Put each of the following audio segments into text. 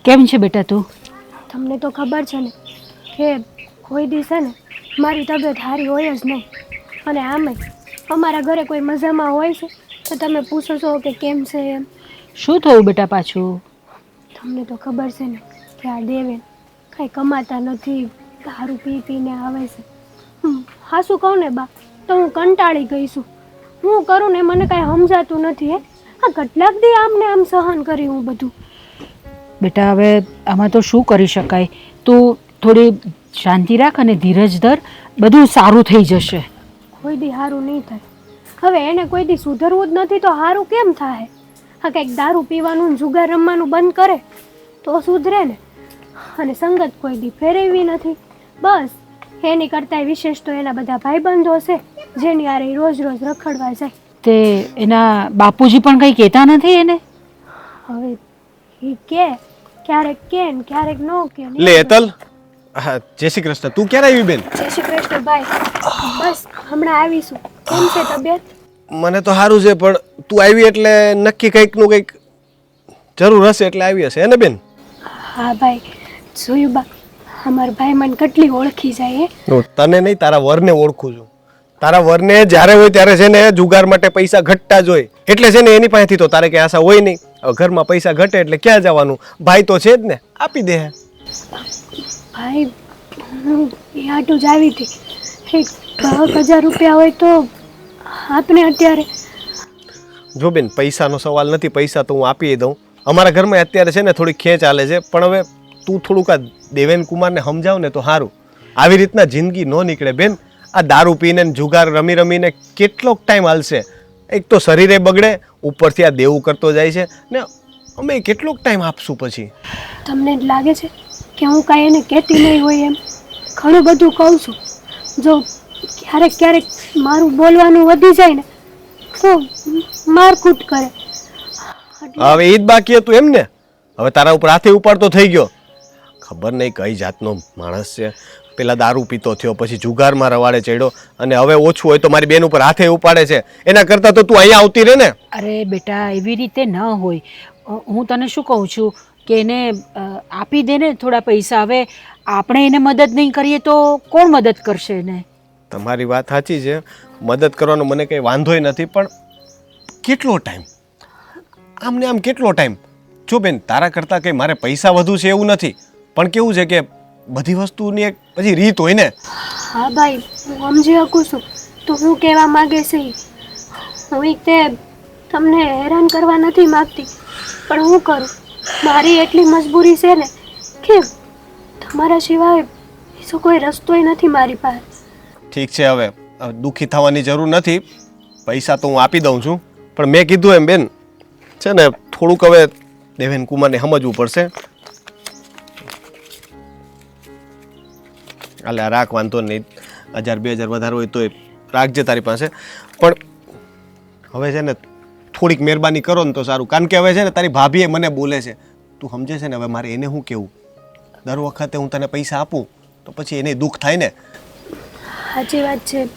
કેમ છે બેટા તું? તમને તો ખબર છે ને કે કોઈ દિવસે ને મારી તબિયત સારી હોય જ નહીં. અને આમે અમારા ઘરે કોઈ મજામાં હોય છે તો તમે પૂછો છો કે કેમ છે એમ. શું થયું બેટા પાછું? તમને તો ખબર છે ને કે આ દેવેન કાંઈ કમાતા નથી, દારૂ પી પીને આવે છે. હાસું કહું ને બા તો હું કંટાળી ગઈ છું. હું કરું ને મને કાંઈ સમજાતું નથી. આ કેટલાક દી આમને આમ સહન કરી હું બધું. બેટા હવે આમાં તો શું કરી શકાય? તું થોડી શાંતિ રાખ અને ધીરજ ધર, બધું સારું થઈ જશે. કોઈ દી સારું નહીં થાય. હવે એને કોઈ દી સુધરવું જ નથી તો સારું કેમ થાય? હા, કંઈક દારૂ પીવાનું જુગાર રમવાનું બંધ કરે તો સુધરે ને. અને સંગત કોઈ દી ફેરવી નથી. બસ એની કરતાંય વિશેષ તો એના બધા ભાઈબંધો છે જેની હારે રોજ રોજ રખડવા જાય. તે એના બાપુજી પણ કંઈ કહેતા નથી એને? હવે એ કે ક્યારેક કે ને ક્યારેક નો કે. લે હેતલ, હા જય શ્રી કૃષ્ણ. તું ક્યારે આવી બેન? જય શ્રી કૃષ્ણ ભાઈ. બસ હમણાં આવીશું. કેમ છે તબિયત? મને તો સારું છે, પણ તું આવી એટલે નક્કી કંઈકનું કંઈક જરૂર હશે એટલે આવી હશે ને બેન? હા ભાઈ, જોયું બા, અમારા ભાઈ મને કેટલી ઓળખી જાય. તને નહીં, તારા વરને ઓળખું છું. તારા વરને જ્યારે હોય ત્યારે છે ને જુગાર માટે પૈસા ઘટતા જ હોય, એટલે છે ને એની પાસેથી તો તારે કઈ આશા હોય નહીં. હવે ઘરમાં પૈસા ઘટે એટલે ક્યાં જવાનું? ભાઈ તો છે જ ને, આપી દે. ભાઈ હું એ આટું જ આવી હતી. 10,000 રૂપિયા હોય તો આપને અત્યારે. જો બેન, પૈસાનો સવાલ નથી, પૈસા તો હું આપી દઉં. અમારા ઘરમાં અત્યારે છે ને થોડી ખેંચ ચાલે છે, પણ હવે તું થોડુંક આ દેવેન કુમારને સમજાવ ને તો સારું. આવી રીતના જિંદગી ન નીકળે બેન. આ દારૂ પીને જુગાર રમી રમીને કેટલોક ટાઈમ હાલશે? એક તો શરીરે બગડે, ઉપરથી આ દેવું કરતો જાય છે ને અમે કેટલોક ટાઈમ આપશું પછી? તમને જ લાગે છે કે હું કાંઈ એને કહેતી નહીં હોય એમ? ઘણું બધું કહું છું. જો ક્યારેક ક્યારેક મારું બોલવાનું વધી જાય ને તો મારકૂટ કરે. હવે ઈ જ બાકી હતું એમ ને? હવે તારા ઉપર હાથે ઉપાડતો થઈ ગયો. ખબર નહીં કઈ જાતનો માણસ છે. પેલા દારૂ પીતો થયો, પછી જુગારમાં રવાડે ચડ્યો, અને હવે ઓછું હોય તો મારી બેન ઉપર હાથે ઉપાડે છે. એના કરતાં તો તું અહીંયા આવતી રહે ને. અરે બેટા, એવી રીતે ન હોય. હું તને શું કહું છું કે એને આપી દે ને થોડા પૈસા. હવે આપણે એને મદદ નહીં કરીએ તો કોણ મદદ કરશે એને? તમારી વાત સાચી છે, મદદ કરવાનો મને કંઈ વાંધોય નથી, પણ કેટલો ટાઈમ? આમને આમ કેટલો ટાઈમ? જો બેન, તારા કરતાં કંઈ મારે પૈસા વધુ છે એવું નથી, પણ કેવું છે કે બધી વસ્તુની એક પછી રીત હોય ને. હા ભાઈ, હું સમજી શકું છું તો હું કહેવા માંગે છે. હું તે તમને હેરાન કરવા નથી માગતી, પણ હું કરું? મારી એટલી મજબૂરી છે ને કે તમારા સિવાય બીજો કોઈ રસ્તોય નથી મારી પાસે. ઠીક છે, હવે દુઃખી થવાની જરૂર નથી. પૈસા તો હું આપી દઉં છું, પણ મેં કીધું એમ બેન છે ને થોડુંક હવે દેવેન કુમારને સમજવું પડશે. એટલે રાખ, વાંધો નહીં. 1,000-2,000 વધારે હોય તોય રાખજે તારી પાસે. પણ હવે છે ને થોડીક મહેરબાની કરો ને તો સારું, કારણ કે હવે છે ને તારી ભાભીએ મને બોલે છે. તું સમજે છે ને? હવે મારે એને શું કહેવું? દર વખતે હું તને પૈસા આપું તો પછી એને દુઃખ થાય ને. સાચી વાત છે.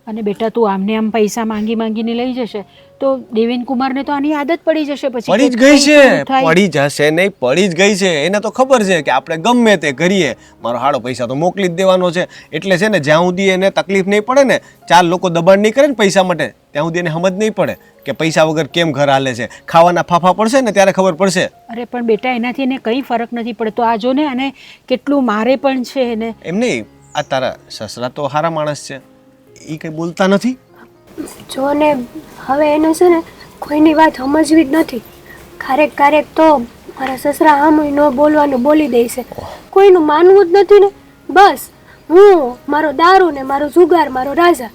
અને બેટા, તું આમને આમ પૈસા માંગી માંગીને લઈ જશે તો દેવેન કુમારને તો આની આદત પડી જશે. પછી પડી જ ગઈ છે. પડી જશે નહીં, પડી જ ગઈ છે. એને તો ખબર છે કે આપણે ગમે તે કરીએ મારો હાડો પૈસા તો મોકલી જ દેવાનો છે. એટલે છે ને જ્યાં સુધી એને તકલીફ નહીં પડે ને, 4 લોકો દબાણ નહીં કરે ને પૈસા માટે, ત્યાં સુધી એને સમજ નહીં પડે કે પૈસા વગર કેમ ઘર હાલે છે. ખાવાના ફાફા પડશે ને ત્યારે ખબર પડશે. અરે પણ બેટા, એનાથી એને કંઈ ફરક નથી પડતો. આ જો ને, અને કેટલું મારે પણ છે એને. એમ નહીં, આ તારા સસરા તો સારા માણસ છે, એ કંઈ બોલતા નથી. જો ને હવે એને છે ને કોઈની વાત સમજવી જ નથી. ક્યારેક ક્યારેક તો મારા સસરા આમ ન બોલવાનું બોલી દે છે. કોઈનું માનવું જ નથી ને. બસ હું, મારો દારૂ ને મારો જુગાર, મારો રાજા,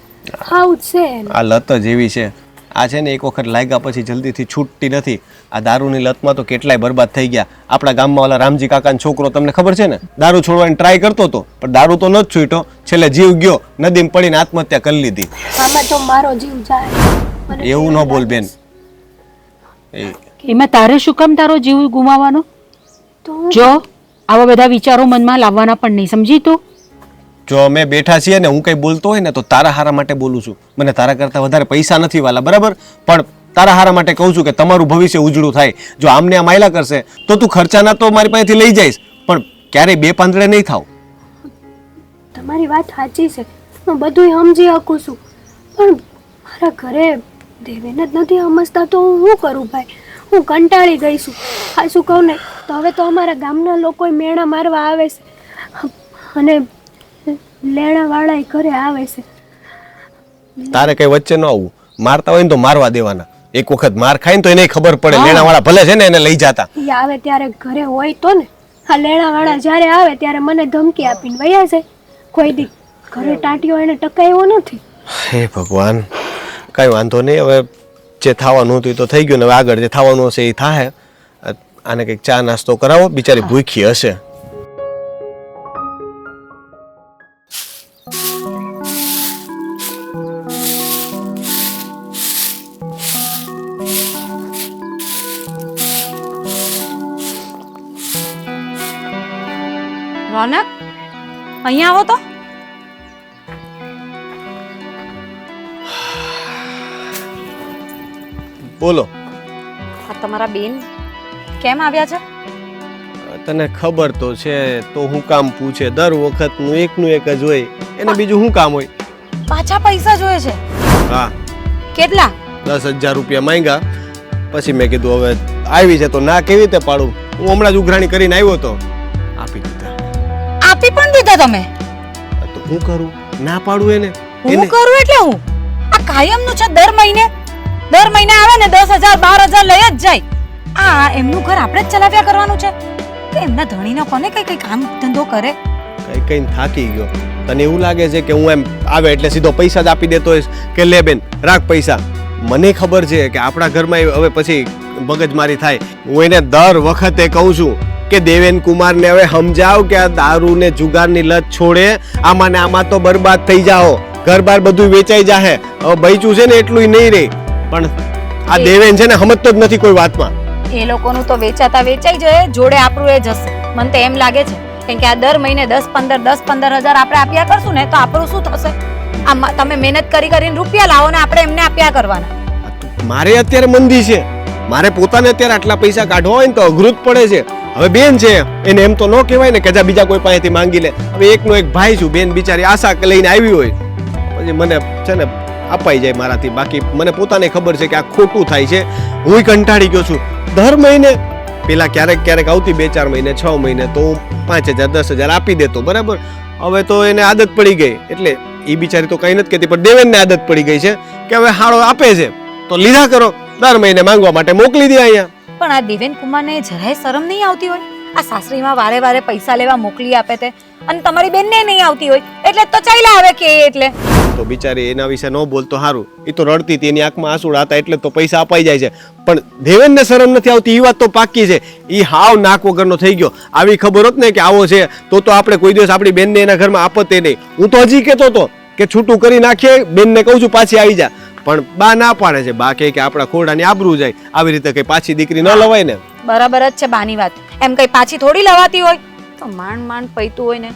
આવું જ છે. આ લત જ એવી છે. આ છે ને એક વખત લાગ્યા પછી જલ્દીથી છૂટતી નથી. આ દારૂની લતમાં તો કેટલાય બરબાદ થઈ ગયા. આપણા ગામમાં ઓલા રામજી કાકાનો છોકરો, તમને ખબર છે ને, દારૂ છોડવાની ટ્રાય કરતો હતો, પણ દારૂ તો ન જ છૂટ્યો. છેલ્લે જીવ ગયો, નદીમાં પડીને આત્મહત્યા કરી લીધી. આમાં તો મારો જીવ જાય. એવું ન બોલ બેન. એમાં તારે શું કામ તારો જીવ ગુમાવવાનો? જો આવા બધા વિચારો મનમાં લાવવાના પણ નહીં, સમજી તું? જો અમે બેઠા છીએ ને હું કંઈ બોલતો હોય ને તો તારા હારા માટે બોલું છું. મને તારા કરતાં વધારે પૈસા નથી વાલા, બરાબર? પણ તારા હારા માટે કહું છું કે તમારું ભવિષ્ય ઉજળું થાય. જો આમને આમ આયલા કરશે તો તું ખર્ચાના તો મારી પાસેથી લઈ જઈશ, પણ ક્યારેય બે પાંદડે નહીં થાવ. તમારી વાત સાચી છે, હું બધુંય સમજી શકું છું, પણ મારા ઘરે દેવેન જ નથી સમજતા તો હું શું કરું ભાઈ? હું કંટાળી ગઈ છું. હા, શું કહું ને, તો હવે તો અમારા ગામના લોકો મેણા મારવા આવે છે અને લેણાવાળા ઘરે આવે છે. તારે કઈ વચ્ચે ન આવવું. મારતા હોય ને તો મારવા દેવાના. એક વખત માર ખાય ને તો એને ખબર પડે. લેણાવાળા ભલે છે ને એને લઈ જાતા. એ આવે ત્યારે ઘરે હોય તો ને. આ લેણાવાળા જ્યારે આવે ત્યારે મને ધમકી આપીને વયા જાય. કોઈ દી ઘરે ટાંટીઓ એને ટકાયો નથી. હે ભગવાન, કઈ વાંધો નહીં. હવે જે થવાનું હતું એ તો થઈ ગયું ને હવે આગળ જે થવાનું હશે એ થાય. આને કંઈક ચા નાસ્તો કરાવો, બિચારી ભૂખી હશે. રોનક, અહીંયા આવો તો. બોલો. આ તમારા બેન કેમ આવ્યા છે? તને ખબર તો છે તો હું કામ પૂછે? દર વખતનું એકનું એક જ હોય, એને બીજું શું કામ હોય? પાછા પૈસા જોઈએ છે? હા. કેટલા? 10,000 રૂપિયા માંગ્યા. પછી મેં કીધું હવે આવી છે તો ના કેવી રીતે પાડું. હું હમણાં જ ઉઘરાણી કરીને આવ્યો તો આપી દીધા. આપી પણ દીધા તમે? તો હું કરું? ના પાડું એને? હું કરું એટલે હું? આ કાયમનું છે. દર મહિને આવે ને 10,000 12,000 લઈ જ જાય. આ એમનું ઘર આપણે જ ચલાવ્યા કરવાનું છે કે એમના ધણીનો કોને કઈ કામ ધંધો કરે? કઈ થાકી ગયો. તને એવું લાગે છે કે હું એમ આવે એટલે સીધો પૈસા જ આપી દેતો હોઈશ કે લે બેન રાખ પૈસા? મને ખબર છે કે આપણા ઘરમાં હવે પછી મગજમારી થાય. હું એને દર વખતે કહું છું કે દેવેન કુમારને હવે સમજાવ કે આ દારૂ ને જુગારની લત છોડે. આમાં ને આમાં તો બરબાદ થઈ જાઓ. ઘર બાર બધું વેચાઈ જાહે. હવે બૈચું છે ને એટલું નહીં રહે. પણ આ દેવેન છે ને સમજતો જ નથી કોઈ વાતમાં. એ લોકોનું તો વેચાઈ જાય, જોડે આપણું એ જશે. મને તો એમ લાગે છે કેમ કે આ દર મહિને 10-15,000 આપણે આપ્યા કરશું ને તો આપણું શું થશે? તમે મહેનત કરીને રૂપિયા લાવો ને આપણે એમને આપ્યા કરવાના. મારે અત્યારે મંદી છે. મારે પોતાને અત્યારે આટલા પૈસા કાઢવા હોય ને તો અઘરું જ પડે છે. હવે બેન છે એને એમ તો ન કહેવાય ને કે જા બીજા કોઈ પાસેથી માંગી લે. હવે એકનો એક ભાઈ છું, બેન બિચારી આશા લઈને આવી હોય પછી મને છે ને અપાઈ જાય મારાથી. બાકી મને પોતાને ખબર છે કે આ ખોટું થાય છે. હું કંટાળી ગયો છું. દર મહિને પેલા ક્યારેક આવતી 2-4 મહિને 6 મહિને તો હું 5,000 10,000 આપી દેતો, બરાબર. હવે તો એને આદત પડી ગઈ એટલે એ બિચારી તો કઈ નથી કહેતી, પણ દેવેનને આદત પડી ગઈ છે કે હવે હાળો આપે છે તો લીધા કરો. દર મહિને માંગવા માટે મોકલી દે અહીંયા. પણ આ દેવેન કુમારને જરાય શરમ નહીં આવતી હોય? આ સાસરીમાં વારે પૈસા લેવા મોકલી આપે તે અને તમારી બેનને નહીં આવતી હોય એટલે તો ચાલ્યા આવે કે એટલે તો બિચારી એના વિશે ન બોલતો સારું. એ તો રડતી હતી, એની આંખમાં આંસુડા હતા એટલે તો પૈસા અપાઈ જાય છે. પણ દેવેનને શરમ નથી આવતી એ વાત તો પાક્કી છે. એ હાવ નાક વગરનો થઈ ગયો. આવી ખબર હોત ને કે આવો છે તો આપણે કોઈ દિવસ આપણી બેનને એના ઘરમાં આપતે નહીં. હું તો હજી કહેતો હતો કે છૂટું કરી નાખીએ, બેનને કહું છું પાછી આવી જા, પણ બા ના પાડે છે. બા કહે કે આપણા ખોડાની આબરૂ જાય. આવી રીતે કઈ પાછી દીકરી ન લવાય ને. બરાબર જ છે બાની વાત. એમ કઈ પાછી થોડી લવાતી હોય તો માંડ પૈતું હોય ને.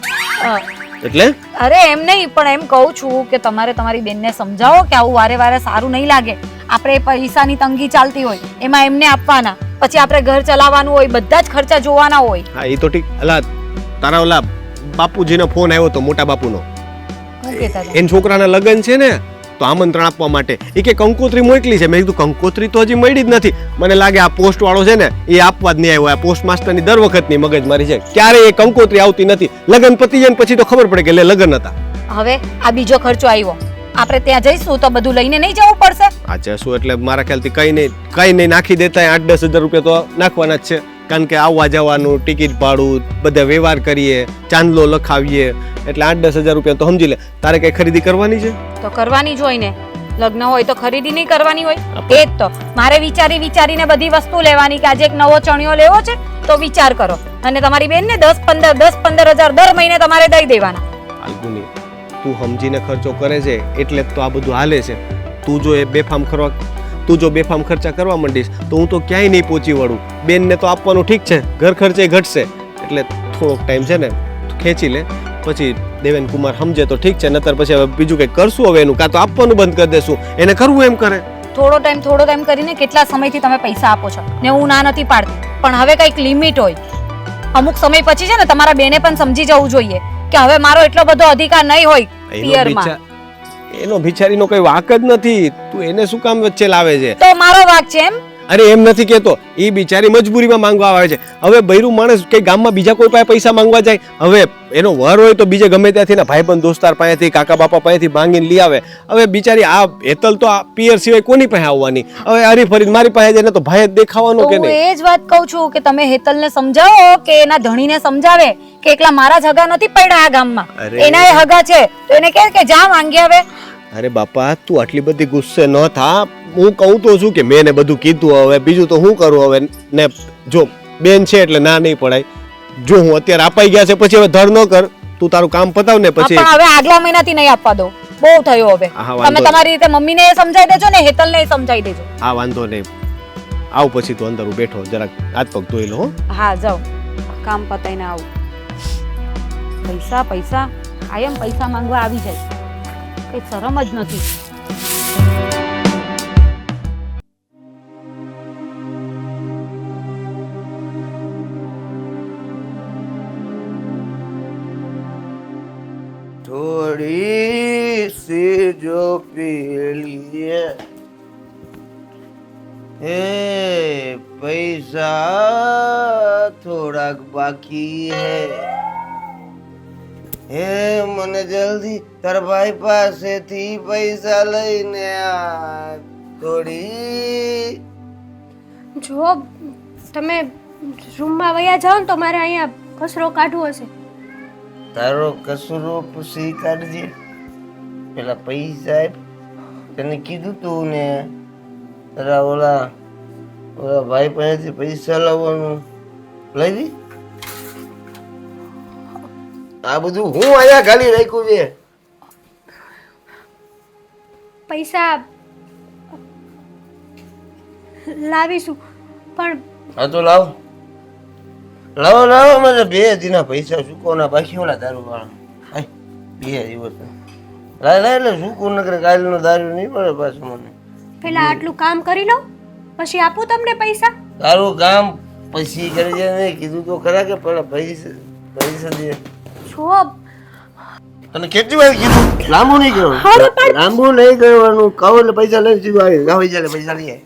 એટલે અરે એમ નહીં, પણ એમ કહું છું કે તમારે તમારી બેનને સમજાવો કે આવું વારે સારું નહીં લાગે. આપણે પૈસાની તંગી ચાલતી હોય એમાં એમને આપવાના, પછી આપણે ઘર ચલાવવાનું હોય, બધા જ ખર્ચા જોવાના હોય. હા એ તો ઠીક. અલા તારા ઓલા બાપુજીનો ફોન આવ્યો તો, મોટા બાપુનો. એન છોકરાના લગ્ન છે ને તો આમંત્રણ આપવા માટે એ કે કંકોત્રી મોકલી છે. મેં કીધું કંકોત્રી તો હજી મળી જ નથી. મને લાગે આ પોસ્ટ વાળો છે ને એ આપવા જ નહીં આવ્યો. આ પોસ્ટ માસ્ટરની દર વખતની મગજમારી છે. ક્યારે એ કંકોત્રી આવતી નથી. લગ્ન પતી જાય પછી તો ખબર પડે કે લગ્ન હતા. હવે આ બીજો ખર્ચો આવ્યો, આપણે ત્યાં જઈશું તો બધું લઈને નહીં જવું પડશે? આ જશું એટલે મારા ખ્યાલથી કઈ નહીં નાખી દેતા 8-10 હજાર રૂપિયા તો નાખવાના જ છે. કારણ કે આવવા જવાનું, ટિકિટ ભાડું, બધા વ્યવહાર કરીએ, ચાંદલો લખાવીએ એટલે 8-10 હજાર રૂપિયા તો સમજી લે. તારે કઈ ખરીદી કરવાની છે? તો કરવાની જ હોય ને. લગ્ન હોય તો ખરીદી નહીં કરવાની હોય? એ જ તો મારે વિચારીને બધી વસ્તુ લેવાની કે આજે એક નવો ચણિયો લેવો છે તો વિચાર કરો. અને તમારી બેનને 10-15 હજાર દર મહિને તમારે દઈ દેવાના. હાલગુની તું સમજીને ખર્ચો કરે છે એટલે જ તો આ બધું હાલે છે. તું જો બેફામ ખર્ચા કરવા માંડીશ તો હું તો ક્યાંય નહીં પહોંચી વળું. બેનને તો આપવાનું ઠીક છે, ઘર ખર્ચે ઘટશે એટલે થોડોક ટાઈમ છે ને ખેંચી લે. પછી દેવેન કુમાર સમજે તો ઠીક છે, નતર પછી હવે બીજું કંઈક કરશું. હવે એનું કાં તો આપવાનું બંધ કરી દેશું, એને કરવું એમ કરે થોડો ટાઈમ કરીને કેટલા સમયથી તમે પૈસા આપો છો ને હું ના નથી પાડતી, પણ હવે કંઈક લિમિટ હોય. અમુક સમય પછી છે ને તમારા બેને પણ સમજી જવું જોઈએ કે હવે મારો એટલો બધો અધિકાર નહીં હોય પિયરમાં. એનો બિચારીનો કોઈ વાક જ નથી, તું એને શું કામ વચ્ચે લાવે છે? તો મારો વાંક છે એમ? અરે એમ નથી કેતો, એ બિચારી મજબૂરીમાં માંગવા આવે છે. હવે બૈરું માણસ કે ગામમાં બીજા કોઈ પાસે પૈસા માંગવા જાય, હવે એનો વર હોય તો બીજે ગમે ત્યાંથી ને ભાઈબંધ દોસ્તાર પાસેથી કાકા બાપા પાસેથી માંગીને લઈ આવે. હવે બિચારી આ હેતલ તો આ પિયર સિવાય કોની પાસે આવવાની? હવે હરીફરી મારી પાસે જઈને તો ભાઈ જ દેખાવાનો તો કે હું નહીં? એ જ વાત કહું છું કે તમે હેતલને સમજાવો કે એના ધણીને સમજાવે કે એકલા મારા જ હગા નથી પડ્યા આ ગામમાં, અરે. એના એ હગા છે તો એને કહે કે જા માંગી આવે. અરે બાપા તું આટલી બધી ગુસ્સે ન થા. હું કહું તો છું કે મેં એને બધું કીધું, હવે બીજું તો હું કરું હવે? ને જો બેન છે એટલે ના નહીં પડાય. જો હું અત્યારે અપાઈ ગયા છે પછી હવે ધડ ન કર, તું તારું કામ પતાવ ને પછી. પણ હવે આગલા મહિનાથી નહીં આપવા દો, બહુ થયો હવે. હા, વાંધો તમે નહીં. તમારી રીતે મમ્મીને એ સમજાવી દેજો ને હેતલને એ સમજાવી દેજો. હા વાંધો નહીં, આવ પછી તું અંદર બેઠો જરાક હાથ પગ ધોઈ લો. હા જાઓ, કામ પતાઈને આવું. પૈસા પૈસા કાયમ પૈસા માંગવા આવી જાય, કઈ શરમ જ નથી. थोड़ी सी जो पी लिए हे पैसा થોડાક બાકી હે મને જલ્દી તાર ભાઈ પાસેથી પૈસા લઈને આ થોડી. જો તમે રૂમમાં વયા જાઓ ને તો મારે અહીંયા કચરો કાઢવો હશે. તારો કસરો પછી કાઢજે, પેલા પૈસા આપ. તને કીધું તું ને તારા ઓલા ભાઈ પાસેથી પૈસા લાવવાનું લઈ. આ બધું હું અહીંયા ખાલી રાખ્યું છે. પૈસા લાવીશું પણ હા તો લાવ લાવો લાવો. મને 2 દિના પૈસા ચૂકવવાના બાકી ઓલા દારૂ વાળા 2 દિવસ લાય લાય એટલે ચૂકવું નકરે કાલનો દારૂ નહીં મળે પાછું મને. પેલા આટલું કામ કરી લઉં પછી આપું તમને પૈસા. તારું કામ પછી કરી છે નહીં કીધું તો ખરા કે પેલા પૈસા દે. જો તને કેટલી વાર કીધું લાંબુ નહીં કરવાનું, લાંબુ નહીં કરવાનું. કહો એટલે પૈસા લઈને સીધું આવી ગાવી જાય પૈસા લઈ આવે.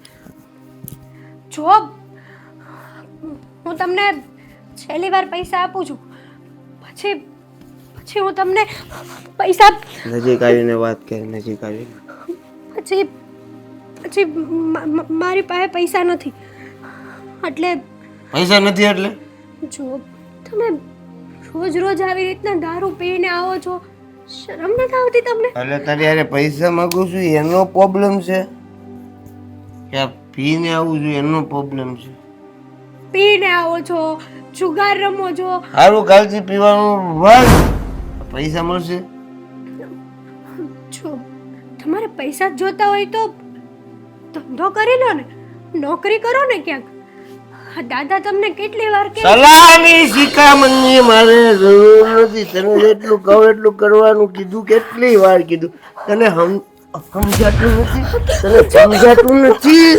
જો હું તમને છેલ્લી વાર પૈસા આપું છું, પછી હું તમને પૈસા નજીક આવીને વાત કરી, નજીક આવીને. પછી મારી પાસે પૈસા નથી એટલે. પૈસા નથી એટલે? જો તમે રોજ રોજ આવી રીતના દારૂ પીને આવો છો, શરમ નથી આવતી તમને? એટલે તારી યારે પૈસા માંગુ છું એનો પ્રોબ્લેમ છે કે પીને આવું છું એનો પ્રોબ્લેમ છે? પીને આવો છો, જુગાર રમો છો. સારું કાલથી પીવાનું બંધ, પૈસા મળશે. જો તમારે પૈસા જ જોતા હોય તો ધંધો કરી લો ને, નોકરી કરો ને ક્યાંક. દાદા તમને કેટલી વાર કે સલાહની શિખામણની મારે જરૂર નથી. તને જેટલું કહું એટલું કરવાનું કીધું, કેટલી વાર કીધું. તને સમજાતું નથી? તને સમજાતું નથી?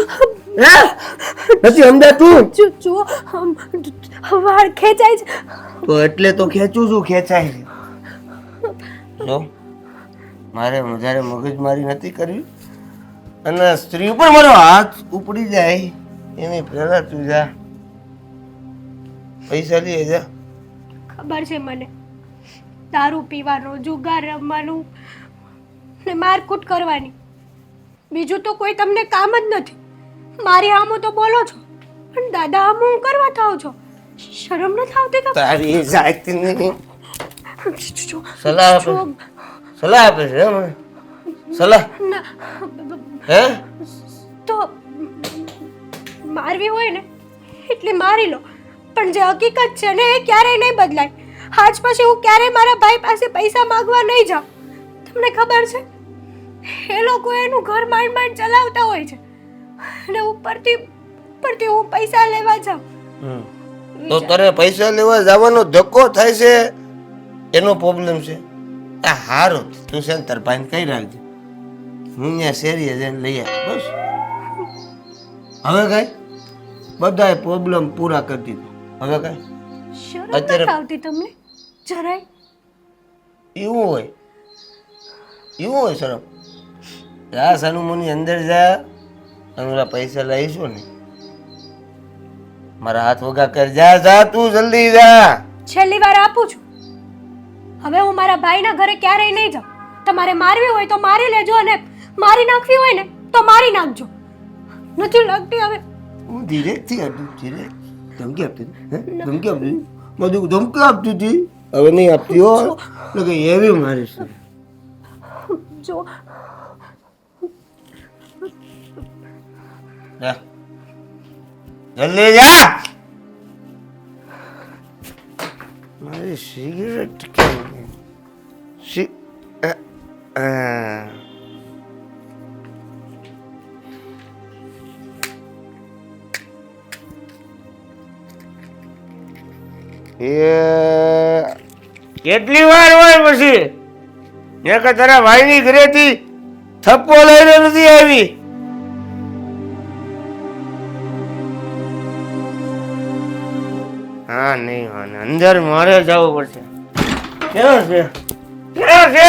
હે નથી સમજાતું? જો વાળ ખેંચાય છે તો એટલે તો ખેંચું છું, ખેંચાય છે. જો મારે વધારે મગજમારી નથી કરવી, અને સ્ત્રી ઉપર મારો હાથ ઉપડી જાય એની પહેલા તું જા પૈસા લઈ જા. ખબર છે મને દારૂ પીવાનો, જુગાર રમવાનું ને મારકૂટ કરવાની, બીજું તો કોઈ તમને કામ જ નથી. મારી આમો તો બોલો છો પણ દાદા આમો હું કરવા થાવ છો, શરમ નથી આવતી તમને? તારી જાતની જો, સલાહ આપે, જો, સલાહ આપે છે મને સલાહ. ના, હે તો મારવી હોય ને એટલે મારી લો, પણ જે હકીકત છે ને એ ક્યારેય નહીં બદલાય. આજ પછી હું ક્યારેય મારા ભાઈ પાસે પૈસા માંગવા નહીં જાઉં. તમને ખબર છે એ લોકો એનું ઘર માંડ માંડ ચલાવતા હોય છે અને ઉપરથી હું પૈસા લેવા જાઉં. તો તારે પૈસા લેવા જવાનો ધક્કો થાય છે એનો પ્રોબ્લેમ છે. આ હારું તું છે ને તાર ભાઈને કઈ રાખજે, હું ત્યાં શેરીએ જઈને લઈ આવ બસ. હવે કાંઈ બધાય પ્રોબ્લેમ પૂરા કરી દીધા. હવે કાંઈ શરમ અત્યારે- નથી આવતી તમને જરાય? એવું હોય શરમ. જા સાનુમુની અંદર જા અને ઓલા પૈસા લઈશું ને મારા હાથ વગા કર. જા તું જલ્દી જા. છેલ્લી વાર આપું છું. હવે હું મારા ભાઈના ઘરે ક્યારેય નહીં જાઉં. તમારે મારવી હોય તો મારી લેજો અને મારી નાખવી હોય ને તો મારી નાખજો. નથી લાગતી હવે. હું ધીરેથી હતું ધીરે ધમકી આપતી હતી. ધમકી આપતી હતી. બધું ધમકી આપતી હતી. હવે નહીં આપતી હો. એટલે કે એવી મારીશ. જો જા જલ્દી જા. મારી સિગરેટ કેમ સી કેટલી વાર હોય પછી એક તારા ભાઈની ઘરેથી થપ્પો લઈને નથી આવી. હા નહીં હા અંદર મારે જવું પડશે. ક્યાં છે ક્યાં છે?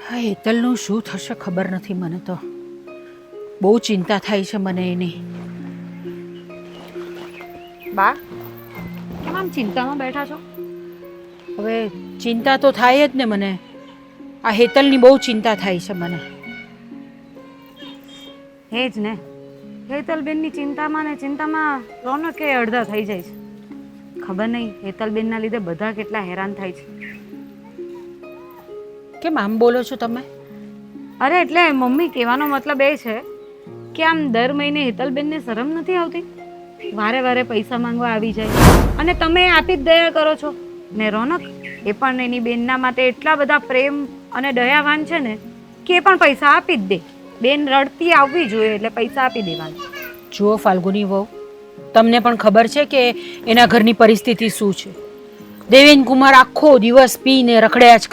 હા હેતલનું શું થશે ખબર નથી મને તો. બહુ ચિંતા થાય છે મને એની. બા કેમ આમ ચિંતામાં બેઠા છો? હવે ચિંતા તો થાય જ ને મને. આ હેતલની બહુ ચિંતા થાય છે મને. એ જ ને, હેતલબેનની ચિંતામાં ને ચિંતામાં રોનકે અડધા થઈ જાય છે. ખબર નહીં હેતલબેનના લીધે બધા કેટલા હેરાન થાય છે. કેમ આમ બોલો છો તમે? અરે એટલે મમ્મી કહેવાનો મતલબ એ છે કે આમ દર મહિને હેતલબેનને શરમ નથી આવતી? વારે વારે પૈસા માંગવા આવી જાય અને તમે આપી જ દયા કરો છો. ને રોનક એ પણ એની બેનના માટે એટલા બધા પ્રેમ અને દયાવાન છે ને કે એ પણ પૈસા આપી જ દે. બેન રડતી આવવી જોઈએ એટલે પૈસા આપી દેવાના. જુઓ ફાલ્ગુની વહુ, તમને પણ ખબર છે કે એના ઘરની પરિસ્થિતિ શું છે. દેવેન કુમાર આખો દિવસ પીને રખડ્યા જ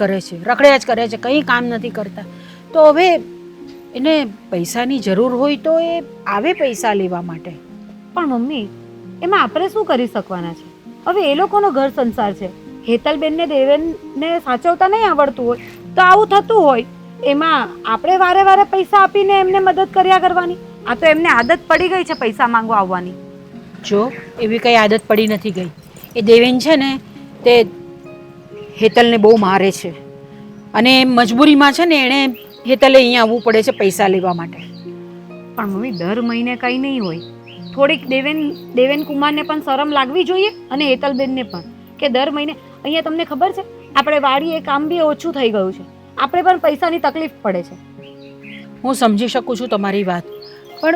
કરે છે, કંઈ કામ નથી કરતા. તો હવે એને પૈસાની જરૂર હોય તો એ આવે પૈસા લેવા માટે. પણ મમ્મી એમાં આપણે શું કરી શકવાના છે? હવે એ લોકોનો ઘર સંસાર છે. હેતલબેનને દેવેનને સાચવતા નહીં આવડતું હોય તો આવું થતું હોય. એમાં આપણે વારે વારે પૈસા આપીને એમને મદદ કર્યા કરવાની? આ તો એમને આદત પડી ગઈ છે પૈસા માંગવા આવવાની. જો એવી કંઈ આદત પડી નથી ગઈ. એ દેવેન છે ને તે હેતલને બહુ મારે છે અને મજબૂરીમાં છે ને એણે હેતલે અહીંયા આવવું પડે છે પૈસા લેવા માટે. પણ મમ્મી દર મહિને કંઈ નહીં હોય. થોડીક દેવેન કુમારને પણ શરમ લાગવી જોઈએ અને હેતલબેનને પણ કે દર મહિને અહીંયા તમને ખબર છે આપણે વાડીએ કામ બી ઓછું થઈ ગયું છે. આપણે પણ પૈસાની તકલીફ પડે છે. હું સમજી શકું છું તમારી વાત, પણ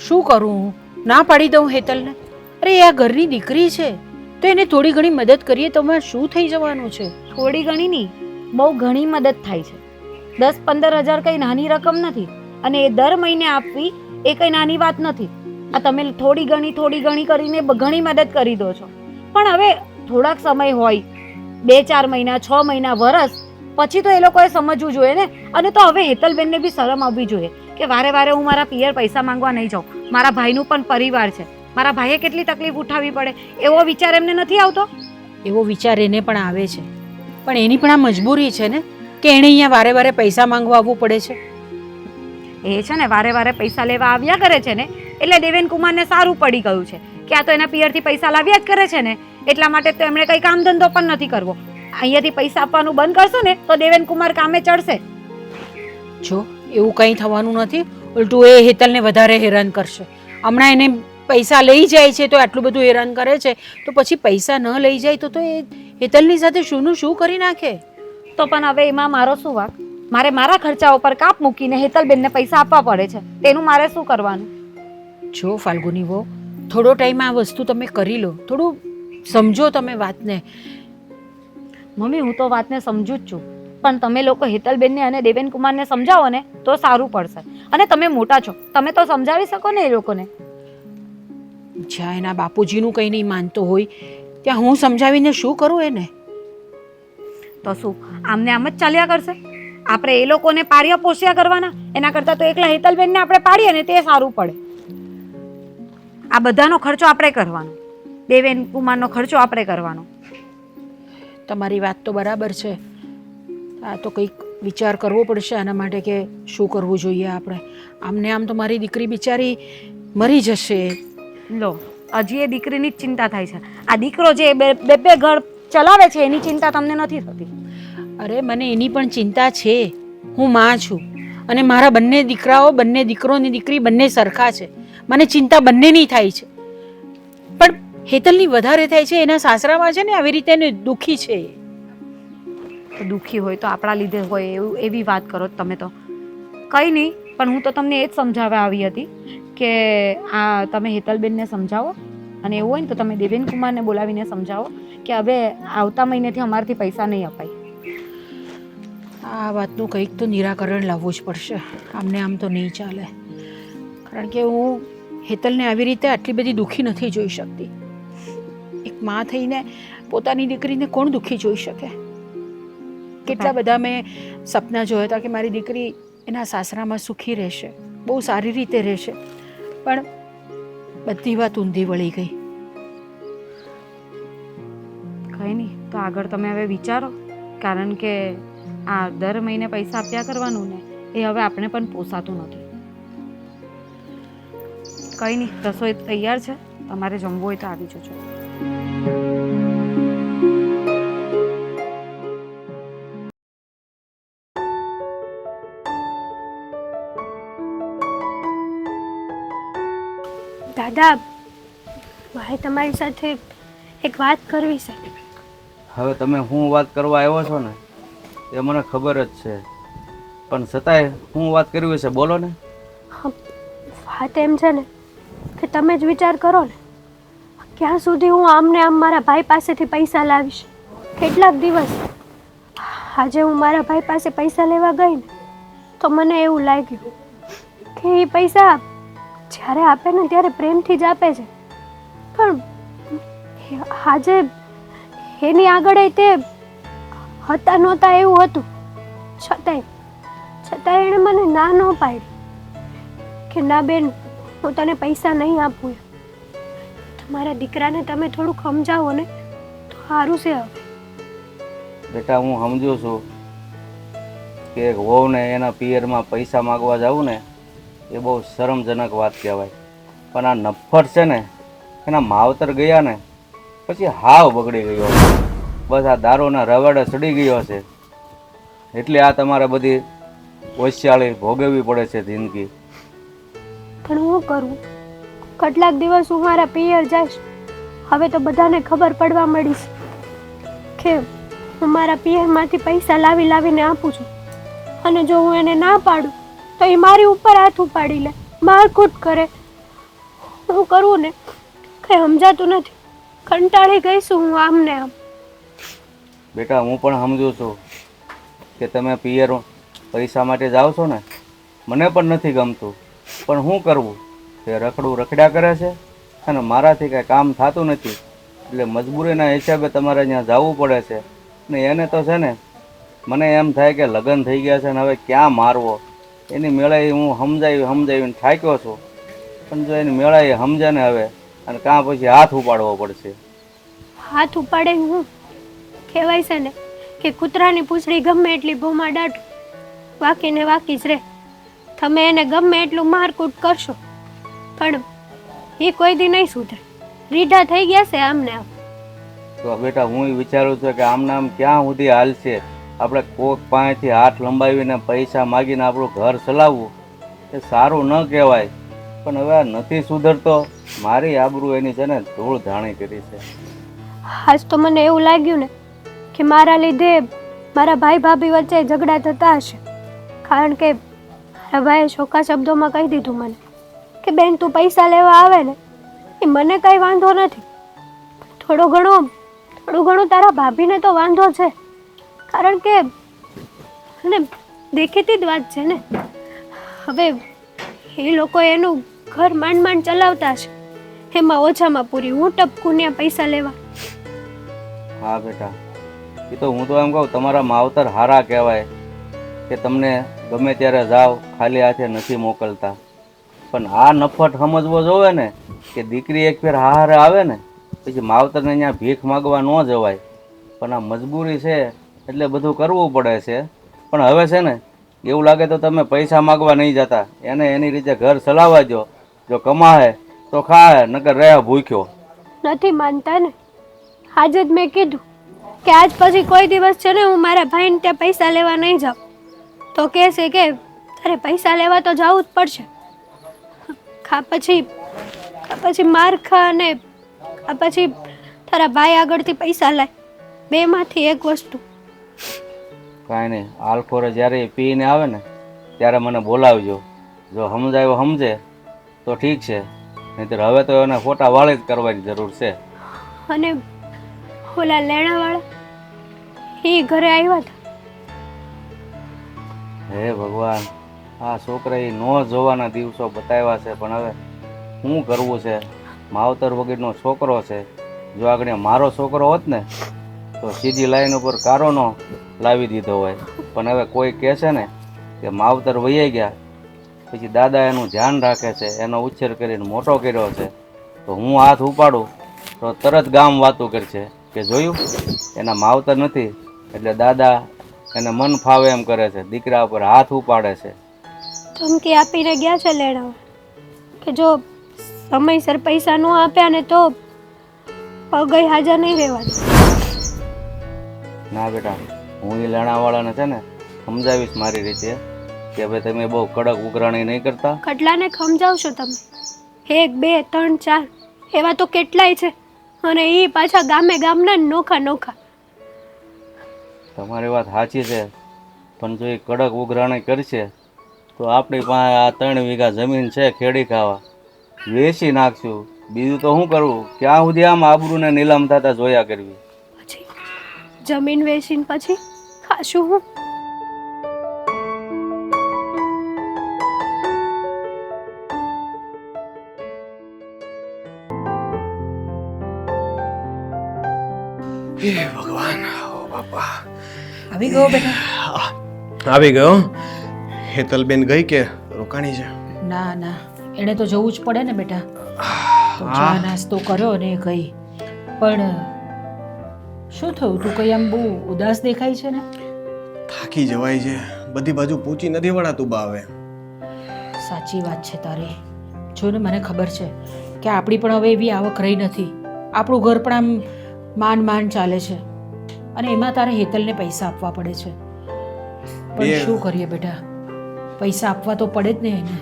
શું કરું? ના પાડી દઉં હેતલને? અરે આ ઘરની દીકરી છે તો એને થોડી ઘણી મદદ કરીએ તો એમાં શું થઈ જવાનું છે? થોડી ઘણી નહીં, બહુ ઘણી મદદ થાય છે. 10-15 હજાર કંઈ નાની રકમ નથી અને એ દર મહિને આપવી એ કંઈ નાની વાત નથી. આ તમે થોડી ઘણી કરીને ઘણી મદદ કરી દો છો. પણ હવે થોડાક સમય હોય, 2-4 મહિના, 6 મહિના, વરસ પછી તો એ લોકોએ સમજવું જોઈએ ને. અને તો હવે હેતલબેનને બી શરમ આવવી જોઈએ કે વારે વારે હું મારા પિયર પૈસા માંગવા નહીં જાઉં. મારા ભાઈનું પણ પરિવાર છે, મારા ભાઈએ કેટલી તકલીફ ઉઠાવવી પડે એવો વિચાર એમને નથી આવતો? એવો વિચાર એને પણ આવે છે, પણ એની પણ આ મજબૂરી છે ને કે એણે અહીંયા વારે વારે પૈસા માંગવા આવવું પડે છે. એ છે ને વારે વારે પૈસા લેવા આવ્યા કરે છે ને એટલે દેવેન કુમારને સારું પડી ગયું છે કે આ તો એના પિયરથી પૈસા લાવ્યા જ કરે છે ને એટલા માટે તો એમણે કંઈ કામ ધંધો પણ નથી કરવો. અહીંયાથી પૈસા આપવાનું બંધ કરશો ને તો દેવેન કુમાર કામે ચડશે. જો એવું કંઈ થવાનું નથી, ઉલટું એ હેતલને વધારે હેરાન કરશે. હમણાં એને પૈસા લઈ જાય છે તો આટલું બધું હેરાન કરે છે, તો પછી પૈસા ન લઈ જાય તો એ હેતલની સાથે શુંનું શું કરી નાખે. તો પણ હવે એમાં મારો શું વાંક? મારે મારા ખર્ચાઓ પર કાપ મૂકીને હેતલબેનને પૈસા આપવા પડે છે, તેનું મારે શું કરવાનું? જો ફાલ્ગુની વહુ, થોડો ટાઈમ આ વસ્તુ તમે કરી લો, થોડું સમજો તમે વાતને. મમ્મી હું તો વાતને સમજુ જ છું, પણ તમે લોકો હેતલબેનને અને દેવેન કુમારને સમજાવો ને તો સારું પડશે. અને તમે મોટા છો, તમે તો સમજાવી શકો ને એ લોકોને. જ્યાં એના બાપુજીનું કંઈ નહીં માનતો હોય ત્યાં હું સમજાવીને શું કરું એને? તો શું આમને આમ જ ચાલ્યા કરશે? આપણે એ લોકોને પાર્યા પોસ્યા કરવાના એના કરતાં તો એકલા હેતલબેનને આપણે પાડીએ ને તે સારું પડે. આ બધાનો ખર્ચો આપણે કરવાનો, દેવેન કુમારનો ખર્ચો આપણે કરવાનો. તમારી વાત તો બરાબર છે. આ તો કંઈક વિચાર કરવો પડશે આના માટે કે શું કરવું જોઈએ આપણે. આમને આમ તો મારી દીકરી બિચારી મરી જશે. લો હજી એ દીકરીની જ ચિંતા થાય છે. આ દીકરો જે બે ઘર ચલાવે છે એની ચિંતા તમને નથી થતી? અરે મને એની પણ ચિંતા છે. હું માં છું અને મારા બંને દીકરાઓ, બંને દીકરોની દીકરી બંને સરખા છે. મને ચિંતા બંનેની થાય છે. પણ હેતલની વધારે થાય છે. એના સાસરામાં છે ને આવી રીતે એને દુઃખી છે. તો દુઃખી હોય તો આપણા લીધે હોય એવું એવી વાત કરો તમે તો. કંઈ નહીં, પણ હું તો તમને એ જ સમજાવવા આવી હતી કે આ તમે હેતલબેનને સમજાવો અને એવું હોય ને તો તમે દેવેન કુમારને બોલાવીને સમજાવો કે હવે આવતા મહિનેથી અમારાથી પૈસા નહીં અપાય. આ વાતનું કંઈક તો નિરાકરણ લાવવું જ પડશે. આમને આમ તો નહીં ચાલે. કારણ કે હું હેતલને આવી રીતે આટલી બધી દુઃખી નથી જોઈ શકતી. એક માં થઈને પોતાની દીકરીને કોણ દુઃખી જોઈ શકે? કેટલા બધા મેં સપના જોયા હતા કે મારી દીકરી એના સાસરામાં સુખી રહેશે, બહુ સારી રીતે રહેશે, પણ બધી વાત ઊંધી વળી ગઈ. કંઈ નહીં, તો આગળ તમે હવે વિચારો, કારણ કે આ દર મહિને પૈસા આપ્યા કરવાનું ને એ હવે આપણે પણ પોસાતું નથી. કંઈ નહીં, રસોઈ તૈયાર છે, તમારે જમવું હોય તો આવી જજો. દાદા, મારે તમારી સાથે એક વાત કરવી છે. હવે તમે શું વાત કરવા આવ્યો છો ને એ મને ખબર જ છે, પણ છતાંય શું વાત કરવી છે બોલો ને. વાત એમ છે ને કે તમે જ વિચાર કરો ને, ક્યાં સુધી હું આમને આમ મારા ભાઈ પાસેથી પૈસા લાવીશ? કેટલાક દિવસ આજે હું મારા ભાઈ પાસે પૈસા લેવા ગઈ ને તો મને એવું લાગ્યું કે એ પૈસા જ્યારે આપે ને ત્યારે પ્રેમથી જ આપે છે, પણ આજે એની આગળ તે હતા નહોતા એવું હતું. છતાંય એણે મને ના ન પાડી કે ના બેન, હું તને પૈસા નહીં આપું. તમારા દીકરાને તમે થોડુંક સમજાવો ને તો સારું છે. હવે બેટા હું સમજુ છું કે એક વહુને એના પિયરમાં પૈસા માગવા જવું ને એ બહુ શરમજનક વાત કહેવાય, પણ આ નફ્ફટ છે ને એના માવતર ગયા ને પછી હાવ બગડી ગયો. બસ આ દારૂના રવાડે ચડી ગયો છે, એટલે આ તમારે બધી હોશિયારી ભોગવવી પડે છે જિંદગી. પણ હું કરું? કેટલાક દિવસ હું મારા પિયર જઈશ, હવે તો બધાને ખબર પડવા મળી છે કે હું મારા પિયરમાંથી પૈસા લાવીને આપું છું, અને જો હું એને ના પાડું તો એ મારી ઉપર હાથ ઉપાડી લે, મારકૂટ કરે. હું કરવું ને કંઈ સમજાતું નથી. કંટાળી ગઈ છું હું આમને આમ. બેટા હું પણ સમજુ છું કે તમે પિયર પૈસા માટે જાઓ છો ને, મને પણ નથી ગમતું, પણ શું કરવું? તે રખડું રખડ્યા કરે છે અને મારાથી કાંઈ કામ થતું નથી, એટલે મજબૂરીના હિસાબે તમારે ત્યાં જવું પડે છે. ને એને તો છે ને મને એમ થાય કે લગ્ન થઈ ગયા છે ને હવે ક્યાં મારવો, એની મેળાએ હું સમજાવીને થાક્યો છું, પણ જો એની મેળાએ સમજે ને હવે, અને કાં પછી હાથ ઉપાડવો પડશે. હાથ ઉપાડે હું? કહેવાય છે ને કે કૂતરાની પૂંછડી ગમે એટલી ભૂમા દાટ વાકીને વાકી જ રહે. તમે એને ગમે એટલું મારકૂટ કરશો પણ એ કોઈ દી નહીં સુધરે. રીઢા થઈ ગયા છે આમને આમ. તો બેટા હું વિચારું છું કે આમના આમ ક્યાં સુધી હાલશે? આપણે કોક પાસેથી હાથ લંબાવીને પૈસા માગીને આપણું ઘર ચલાવવું એ સારું ન કહેવાય, પણ હવે આ નથી સુધરતો. મારી આબરૂ એની છે ને ધૂળ ધાણી કરી છે. આજ તો મને એવું લાગ્યું ને કે મારા લીધે મારા ભાઈ ભાભી વચ્ચે ઝઘડા થતા હશે, કારણ કે મારા ભાઈએ ચોખ્ખા શબ્દોમાં કહી દીધું મને કે બેન તું પૈસા લેવા આવે ને એ મને કંઈ વાંધો નથી, થોડું ઘણું તારા ભાભીને તો વાંધો છે, કારણ કે અને દેખીતી જ વાત છે ને. હવે એ લોકો એનું ઘર માંડ ચલાવતા છે, એમાં ઓછામાં પૂરી હું ટપકું ત્યાં પૈસા લેવા. હા બેટા, એ તો હું તો એમ કહું તમારા માવતર હારા કહેવાય, કે તમને ગમે ત્યારે જાઓ ખાલી હાથે નથી મોકલતા, પણ આ નફટ સમજવો જોવે ને કે દીકરી એક ફેર હારે આવે ને પછી માવતરને અહીંયા ભીખ માગવા ન જવાય, પણ આ મજબૂરી છે એટલે બધું કરવું પડે છે. પણ હવે છે ને એવું લાગે તો તમે પૈસા માગવા નહીં જતા, એને એની રીતે ઘર ચલાવવા દો, જો કમાહે તો ખાહે નકર રહે ભૂખ્યો. નથી માનતા ને. આજે જ મેં કીધું કે આજ પછી કોઈ દિવસ છે ને હું મારા ભાઈને ત્યાં પૈસા લેવા નહીં જાઉં, તો કહેશે કે તારે પૈસા લેવા તો જવું જ પડશે. ખા પછી માર ખા અને આ પછી તારા ભાઈ આગળથી પૈસા લાય, બેમાંથી એક વસ્તુ. કાંઈ નહીં, આલખોરે જ્યારે એ પીને આવે ને ત્યારે મને બોલાવજો, જો સમજાયો સમજે તો ઠીક છે, નહીંતર હવે તો એને ફોટા વાળી જ કરવાની જરૂર છે. અને ઓલા લેણાવાળા એ ઘરે આવ્યા હતા. હે ભગવાન, આ છોકરાએ ન જોવાના દિવસો બતાવ્યા છે, પણ હવે શું કરવું છે? માવતર વગરનો છોકરો છે, જો આગળ મારો છોકરો હોત ને તો સીધી લાઈન ઉપર કારોનો લાવી દીધો હોય, પણ હવે કોઈ કહે છે ને કે માવતર વહી ગયા પછી દાદા એનું ધ્યાન રાખે છે, એનો ઉછેર કરીને મોટો કર્યો છે, તો હું હાથ ઉપાડું તો તરત ગામ વાતું કરશે કે જોયું એના માવતર નથી એટલે દાદા એને મન ફાવે એમ કરે છે, દીકરા ઉપર હાથ ઉપાડે છે. ધમકી આપીને ગયા છે લેણાવાળા કે જો સમયસર પૈસા ન આપ્યા ને તો પગે હાજર નહીં રહેવાનું. ના બેટા, હું એ લેણાવાળાને છે ને સમજાવીશ મારી રીતે કે ભાઈ તમે બહુ કડક ઉઘરાણી નહીં કરતા. કેટલાને સમજાવશો તમે? 1 2 3 4 એવા તો કેટલાય છે, અને એ પાછા ગામના નોખા નોખા. તમારી વાત સાચી છે, પણ જો એ કડક ઉઘરાણી કરશે તો આપણી પાસે આ 3 વીઘા જમીન છે ખેડી ખાવા, વેચી નાખશું. બીજું તો શું કરવું? ક્યાં સુધી આમ આબરૂને નીલામ થતા જોયા કરવી? પછી જમીન વેચીને પછી ખાશું હું? હે ભગવાન, ઓ બાપા. આવી ગયો બેટા? આવી ગયો. હેતલબેન ગઈ કે રોકાણી છે? ના ના, એણે તો જવું જ પડે ને બેટા. તો ચા નાસ્તો કર્યો ને એ ગઈ. પણ શું થયું? તું કઈ આમ બહુ ઉદાસ દેખાય છે ને? થાકી જવાય છે, બધી બાજુ પૂછી નથી વળાતું બા. હવે સાચી વાત છે તારી. જો ને મને ખબર છે કે આપણી પણ હવે એવી આવક રહી નથી, આપણું ઘર પણ આમ માંડ ચાલે છે, અને એમાં તારે હેતલને પૈસા આપવા પડે છે. પણ શું કરીએ બેટા, પૈસા આપવા તો પડે જ ને એને.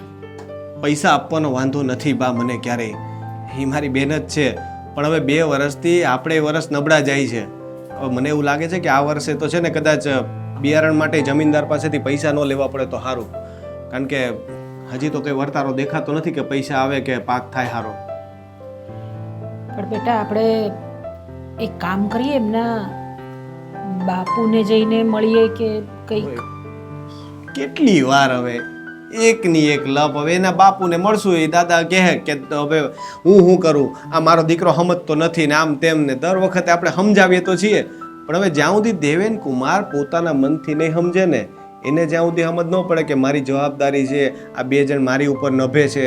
પૈસા આપવાનો વાંધો નથી બા મને ક્યારેય, એ મારી બેન જ છે, પણ હવે 2 વર્ષથી આપણે વર્ષ નબળા જાય છે. હવે મને એવું લાગે છે કે આ વર્ષે તો છે ને કદાચ બિયારણ માટે જમીનદાર પાસેથી પૈસા ન લેવા પડે તો સારું, કારણ કે હજી તો કંઈ વર્તારો દેખાતો નથી કે પૈસા આવે કે પાક થાય સારો. પણ બેટા આપણે એક કામ કરીએ, એમના બાપુને જઈને મળીએ કે કંઈક. કેટલી વાર હવે એકની એક લપ. હવે એના બાપુને મળશું, એ દાદા કહે કે હવે હું કરું, આ મારો દીકરો સમજતો નથી ને આમ તેમ ને. દર વખતે આપણે સમજાવીએ તો છીએ, પણ હવે જ્યાં સુધી દેવેન કુમાર પોતાના મનથી નહીં સમજે ને, એને જ્યાં સુધી સમજ ન પડે કે મારી જવાબદારી છે, આ 2 જણ મારી ઉપર નભે છે,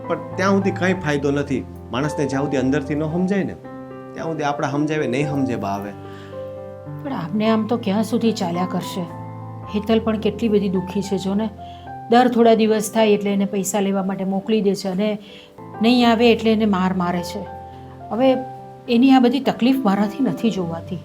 પણ ત્યાં સુધી કંઈ ફાયદો નથી. માણસને જ્યાં સુધી અંદરથી ન સમજાય ને ત્યાં સુધી આપણા સમજાવે નહીં સમજે બા. હવે પણ આપને આમ તો ક્યાં સુધી ચાલ્યા કરશે? હેતલ પણ કેટલી બધી દુઃખી છે જો ને. દર થોડા દિવસ થાય એટલે એને પૈસા લેવા માટે મોકલી દે છે, અને નહીં આવે એટલે એને મારે છે. હવે એની આ બધી તકલીફ મારાથી નથી જોવાતી.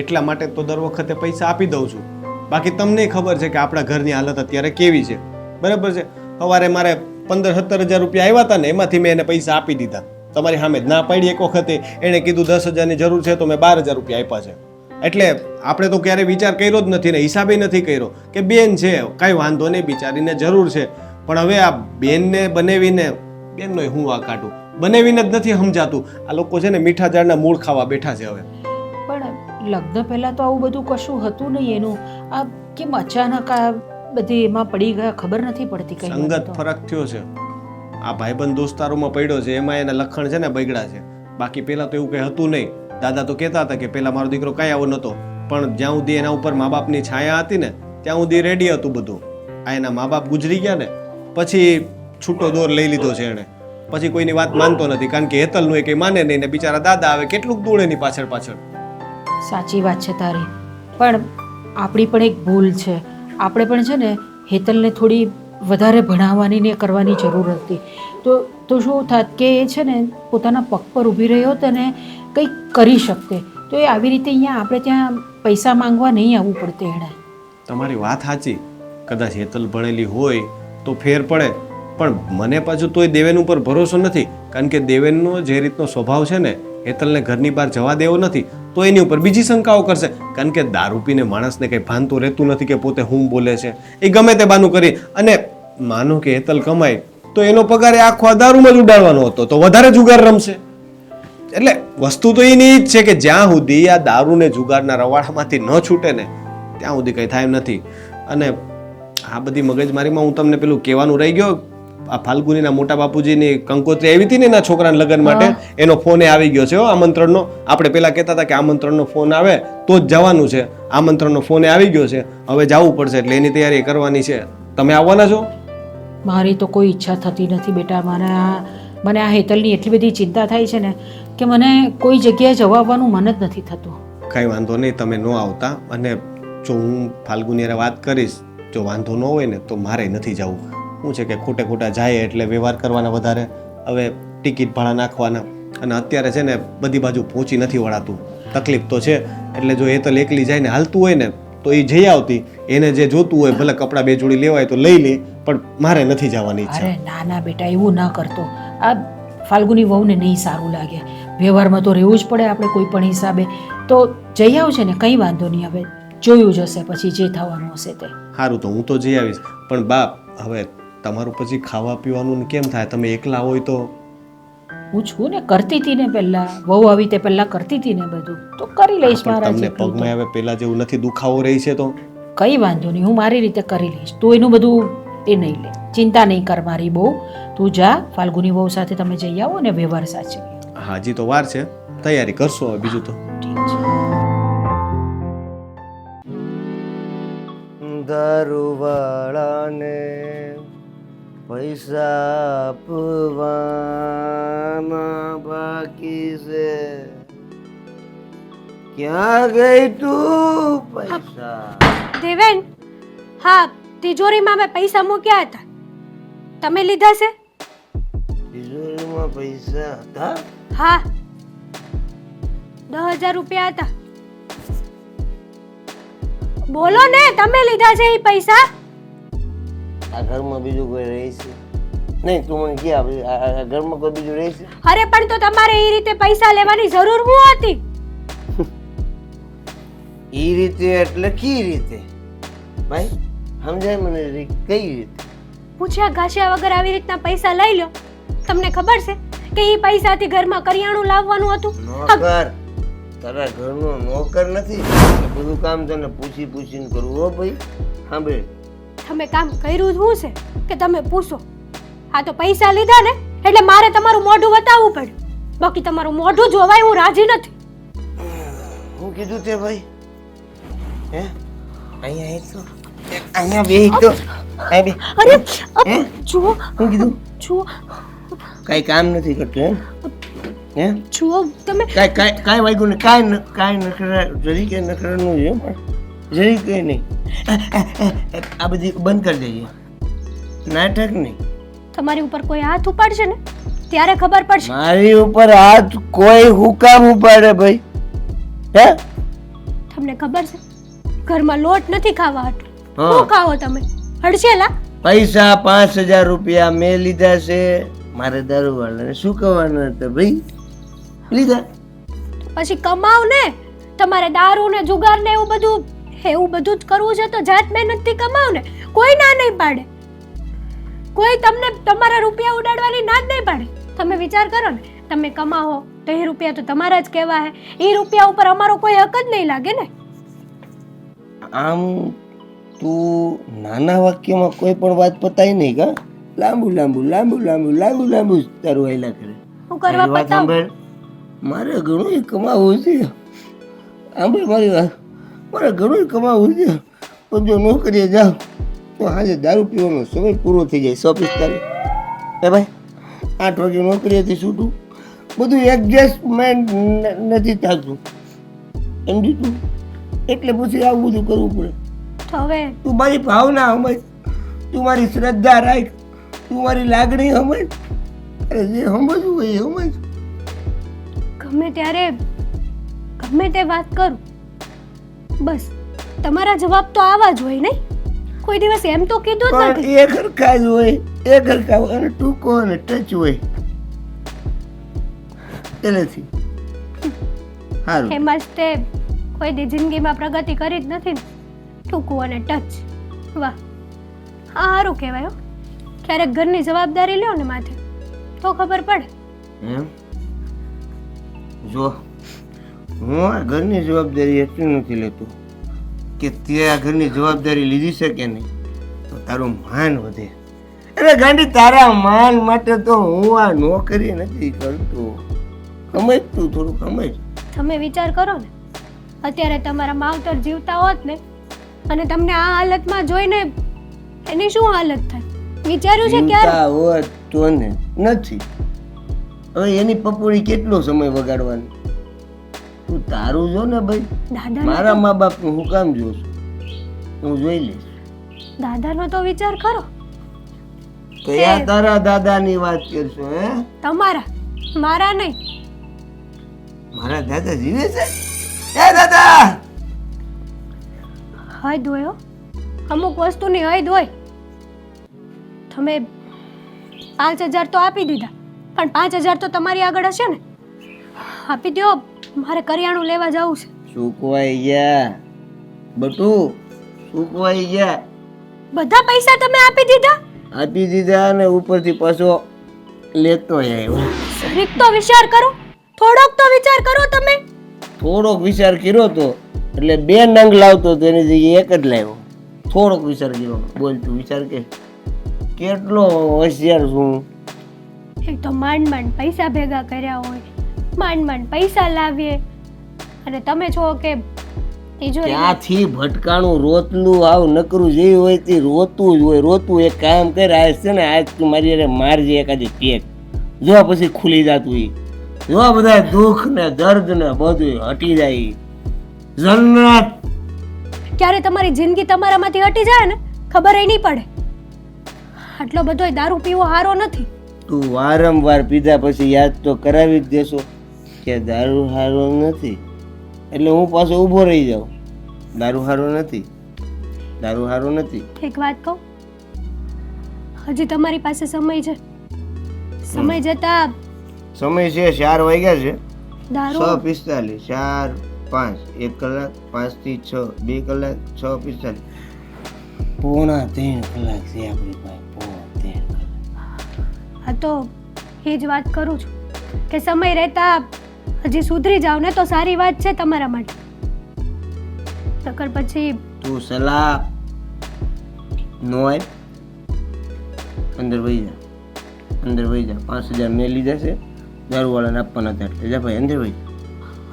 એટલા માટે તો દર વખતે પૈસા આપી દઉં છું. બાકી તમને ખબર છે કે આપણા ઘરની હાલત અત્યારે કેવી છે, બરાબર છે? સવારે મારે 15-17 હજાર રૂપિયા આવ્યા હતા ને, એમાંથી મેં એને પૈસા આપી દીધા. તમારી સામે જ ના પાડી. એક વખતે એણે કીધું 10,000ની જરૂર છે તો મેં 12,000 રૂપિયા આપ્યા છે. એટલે આપણે તો ક્યારેય વિચાર કર્યો જ નથી ને હિસાબે નથી કર્યો કે બેન છે, કાંઈ વાંધો નહીં, બિચારીને જરૂર છે. પણ હવે આ બેનને બનાવીને, બેનનો હું આ કાઢું, બનાવીને જ નથી સમજાતું. આ લોકો છે ને મીઠા ઝાડના મૂળ ખાવા બેઠા છે હવે. પણ લગ્ન પહેલા તો આવું બધું કશું હતું નહીં એનું. આ કેમ અચાનક આ બધી એમાં પડી ગયા ખબર નથી પડતી. કઈ સંગત ફરક થયો છે. આ ભાઈબંધ દોસ્તારોમાં પડ્યો છે, એમાં એના લખણ છે ને બગડ્યા છે. બાકી પહેલા તો એવું કંઈ હતું નહીં. દાદા તો કહેતા હતા કે પહેલા મારો દીકરો કાંઈ આવો નહોતો, પણ જ્યાં સુધી એના ઉપર મા બાપની છાયા હતી ને ત્યાં સુધી રેડી હતું બધું. આ એના મા બાપ ગુજરી ગયા ને પછી છૂટો દોર લઈ લીધો છે એણે. પછી કોઈની વાત માનતો નથી, કારણ કે હેતલનું એ કંઈ માને નહીં ને બિચારા દાદા આવે કેટલુંક દોડે એની પાછળ પાછળ. સાચી વાત છે તારી, પણ આપણી પણ એક ભૂલ છે. આપણે પણ છે ને હેતલને થોડી વધારે ભણાવવાની ને કરવાની જરૂર હતી. તો શું થાત કે એ છે ને પોતાના પગ પર ઊભી રહ્યો હતો ને કંઈક કરી શકતે. તો એ આવી રીતે અહીંયા આપણે ત્યાં પૈસા માંગવા નહીં આવવું પડતે એણે. તમારી વાત સાચી, કદાચ હેતલ ભણેલી હોય તો ફેર પડે, પણ મને પાછું તોય દેવેન ઉપર ભરોસો નથી, કારણ કે દેવેનનો જે રીતનો સ્વભાવ છે ને હેતલને ઘરની બહાર જવા દેવો નથી, તો એની ઉપર બીજી શંકાઓ કરશે. કારણ કે દારૂ પીને માણસને કંઈ ભાનતું રહેતું નથી કે પોતે હું બોલે છે. એ ગમે તે બાનું કરી, અને માનો કે હેતલ કમાય તો એનો પગાર એ આખો આ દારૂમાં જ ઉડાડવાનો હતો, તો વધારે જુગાર રમશે. એટલે વસ્તુ તો એની જ છે કે જ્યાં સુધી આ દારૂ ને જુગારના રવાડામાંથી ન છૂટે ને ત્યાં સુધી કંઈ થાય એમ નથી. અને આ બધી મગજમારીમાં હું તમને પેલું કહેવાનું રહી ગયો, આ ફાલ્ગુનીના મોટા બાપુજીની કંકોત્રી આવી હતી ને એના છોકરાના લગ્ન માટે, એનો ફોન આવી ગયો છે આમંત્રણનો. આપણે પેલા કહેતા હતા કે આમંત્રણનો ફોન આવે તો જ જવાનું છે, આમંત્રણનો ફોન આવી ગયો છે, હવે જવું પડશે, એટલે એની તૈયારી કરવાની છે. તમે આવવાના છો? મારી તો કોઈ ઈચ્છા થતી નથી બેટા. મને આ હેતલની એટલી બધી ચિંતા થાય છે ને કે મને કોઈ જગ્યાએ જવા આવવાનું મન જ નથી થતું. કાંઈ વાંધો નહીં, તમે ન આવતા. અને જો હું ફાલ્ગુની વાત કરીશ, જો વાંધો ન હોય ને તો મારે નથી જવું. શું છે કે ખોટે ખોટા જાય એટલે વ્યવહાર કરવાના વધારે, હવે ટિકિટ ભાડા નાખવાના, અને અત્યારે છે ને બધી બાજુ પહોંચી નથી વળાતું, તકલીફ તો છે. એટલે જો હેતલ એકલી જાય ને હાલતું હોય ને તો એ જઈ આવતી, એને જે જોતું હોય ભલે કપડાં બે જોડી લેવાય તો લઈ લે, પણ મારે નથી જવાની ઈચ્છા. અરે ના ના બેટા, એવું ના કરતો. આ ફાલ્ગુની વહુને નહીં સારું લાગે. વ્યવહારમાં તો રહેવું જ પડે આપણે કોઈ પણ હિસાબે. તો જઈ આવશે ને, કંઈ વાંધો નહીં. હવે જોયું જશે પછી જે થવાનું હશે તે. સારું, તો હું તો જઈ આવીશ, પણ બાપ હવે તમારું પછી ખાવા પીવાનું કેમ થાય? તમે એકલા હોય તો. હું છું ને, કરતી હતી ને પહેલા, વહુ આવી તે પહેલા કરતી હતી ને બધું, તો કરી લઈશ મારા તમને જેટલું તો. પગમાં હવે પેલા જેવું નથી, દુખાવો રહી છે તો કંઈ વાંધો નહીં, હું મારી રીતે કરી લઈશ. તું એનું બધું એ નહીં લે, ચિંતા નહીં કર મારી બહુ. તું જા, ફાલ્ગુની વહુ સાથે તમે જઈ આવો ને વ્યવહાર સાચવી. હાજી તો વાર છે, તૈયારી કરશો હવે બીજું તો. ઠીક છે. દારૂવાળાને પૈસા આપવાના બાકી છે, ક્યાં ગઈ તું પૈસા? દેવેન, હા, તિજોરીમાં મેં પૈસા મૂક્યા હતા, તમે લીધા છે? તિજોરીમાં પૈસા હતા? હા, 10,000 રૂપિયા હતા. બોલો ને, તમે લીધા છે એ પૈસા? આ ઘરમાં બીજું કોઈ રહે છે નહીં? તું મને કે આ ઘરમાં કોઈ બીજું રહે છે? અરે પણ તો તમારે એ રીતે પૈસા લેવાની જરૂર શું હતી? ઈ રીતે એટલે કી રીતે ભાઈ સમજાય મને કઈ રીતે? પૂછ્યા ઘાસ્યા વગર આવી રીતના પૈસા લઈ લો. તમને ખબર છે કે એ પૈસાથી ઘરમાં કરિયાણું લાવવાનું હતું? નોકર તારા ઘરનો નોકર નથી, બધું કામ તને પૂછી પૂછીને કરવું. હો ભાઈ સાંભળ, તમે કામ કર્યું શું છે કે તમે પૂછો? હા, તો પૈસા લીધા ને એટલે મારે તમારું મોઢું બતાવવું પડ્યું, બાકી તમારું મોઢું જોવાય હું રાજી નથી. હું કીધું તે ભાઈ? હે અહીંયા એક તો અહીંયા બે તો અહીં બે. અરે હે જુઓ, હું કીધું? જુઓ, કાંઈ કામ નથી કરતો એમ? હે જુઓ તમે. કાંઈ વાગ્યું ને કાંઈ નખરા જરી કે નખરાનું છે પણ જરી કંઈ નહીં. આ બધી બંધ કરી દેજે, નાટક નહીં. તમારી ઉપર કોઈ હાથ ઉપાડશે ને ત્યારે ખબર પડશે. મારી ઉપર હાથ કોઈ હુકામ ઉપાડે ભાઈ? હે તમને ખબર છે ઘરમાં લોટ નથી ખાવા હાટું. હા. શું ખાઓ તમે? હડસેલા. પૈસા 5,000 રૂપિયા મેં લીધા છે, મારે દારૂવાળાને શું કહેવાના હતા ભાઈ? લીધા. પછી કમાવ ને, તમારે દારૂ ને જુગાર ને એવું બધું જ કરવું છે તો જાત મહેનતથી કમાવ ને, કોઈ ના નહીં પાડે. કોઈ તમને તમારા રૂપિયા ઉડાડવાની ના જ નહીં પાડે. તમે વિચાર કરો ને, તમે કમાવો તો એ રૂપિયા તો તમારા જ કહેવા હે. એ રૂપિયા ઉપર અમારો કોઈ હક જ નહીં લાગે ને. આમ તું નાના વાક્યમાં કોઈ પણ વાત પતાય નહીં કા? લાંબુ લાંબુ લાંબુ લાંબુ લાંબુ લાંબુ તારું હાલ્યા કરે. હું કરવા મારી વાત પતાવ? સાંભળ, મારે ઘણું કમાવું છે. સાંભળ મારી વાત, મારે ઘણું કમાવું છે. તો જો નોકરીએ જાઓ તો આજે દારૂ પીવાનો સમય પૂરો થઈ જાય 145. એ ભાઈ 8 વાગે નોકરીએથી છૂટું, બધું એડજસ્ટમેન્ટ નથી થતું, સમજી તું? એટલે પછી આવું બધું કરવું પડે. તો હવે તું મારી ભાવના સમજ, તું મારી શ્રદ્ધા રાખ, તું મારી લાગણી સમજ. અરે જે સમજવું હોય એ સમજ. ગમે ત્યારે ગમે તે વાત કરું, બસ તમારા જવાબ તો આવા જ હોય નહીં? કોઈ દિવસ એમ તો કીધું જ પણ નથી. એ ખરખા જ હોય, એ ખરખા હોય અને ટૂંકો અને ટચ હોય એનાથી સારું. એમાં જ તે કોઈ દી જિંદગીમાં પ્રગતિ કરી જ નથી ને, ટૂંકું અને ટચ. વાહ, હા સારું કહેવાય હો. ક્યારેક ઘરની જવાબદારી લ્યો ને માથે તો ખબર પડે. એમ જો હું આ ઘરની જવાબદારી એટલી નથી લેતો કે તે આ ઘરની જવાબદારી લીધી છે કે નહીં તો તારું માન વધે. અરે ગાંડી, તારા માન માટે તો હું આ નોકરી નથી કરતો. સમજ તું, થોડું સમજ. તમે વિચાર કરો ને, અત્યારે તમારા માવતર જીવતા હોત ને અને તમને આ હાલતમાં જોઈને એની શું હાલત થાય વિચાર્યું છે ક્યારે? ચિંતા હોત તો ને નથી. હવે એની પપોડી કેટલો સમય વગાડવાની? તું તારું જો ને ભાઈ. દાદા મારા મા બાપનું હું કામ જોઉં છું? હું જોઈ લઈશ. દાદાનો તો વિચાર કરો. કયા તારા દાદાની વાત કરશો? હે, તમારા, મારા નહીં. મારા દાદા જીવે છે? એ દાદા! હદ હોય હો. અમુક વસ્તુની હદ હોય. તમે 5,000 તો આપી દીધા, પણ 5,000 તો તમારી આગળ હશે ને? આપી દો, મારે કરિયાણું લેવા જવું છે. સુકવાઈ ગયા બટુ, સુકવાઈ ગયા. બધા પૈસા તમે આપી દીધા? આપી દીધા ને ઉપરથી પાછો લેતો આવ્યો. જરીક તો વિચાર કરો, થોડોક તો વિચાર કરો તમે. થોડોક વિચાર કર્યો તો એટલે 2 નંગ લાવતો તો એની જગ્યાએ 1 જ લાવ્યો. થોડોક વિચાર કર્યો. બોલ તું વિચાર કે કેટલો હોશિયાર છું. એક તો માંડ માંડ પૈસા ભેગા કર્યા હોય, માંડ માંડ પૈસા લાવીએ, અને તમે છો કે તિજોરી ત્યાંથી ભટકાણું રોતલું આવ નકરું જે હોય તે રોતું જ હોય. રોતું એક કામ કર, આજ છે ને આજ તું મારી હારે મારજે એકાદી પેક, જો પછી ખુલી જાતું ઈ. જો બધા દુઃખ ને દર્દ ને બધું હટી જાય. જન્નત. ક્યારે તમારી જિંદગી તમારામાંથી હટી જાય ને ખબર નહીં પડે. આટલો બધો દારૂ પીવો સારો નથી. તું વારંવાર પીધા પછી યાદ તો કરાવી જ દેશો કે દારૂ સારો નથી, એટલે હું પાછો ઊભો રહી જાઉં. દારૂ સારો નથી, દારૂ સારો નથી. એક વાત કહું, હજી તમારી પાસે સમય છે. સમય જતા સમય છે 4 વાગ્યા છે. દારૂ 6:45, 4, 5, 1 કલાક, 5 થી 6, 2 કલાક, 6:45, પોણા 3 કલાક છે આપણી પાસે. પોણા 3 કલાક. હા, તો એ જ વાત કરું છું કે સમય રહેતા હજી સુધરી જાવ ને તો સારી વાત છે તમારા માટે. નકર પછી તું સલાહ નો આપ, અંદર વહી જા, અંદર વહી જા. 5,000 મેં લીધા છે, દારૂવાળાને આપવાના હતા એટલે જા ભાઈ અંદર વહી જા.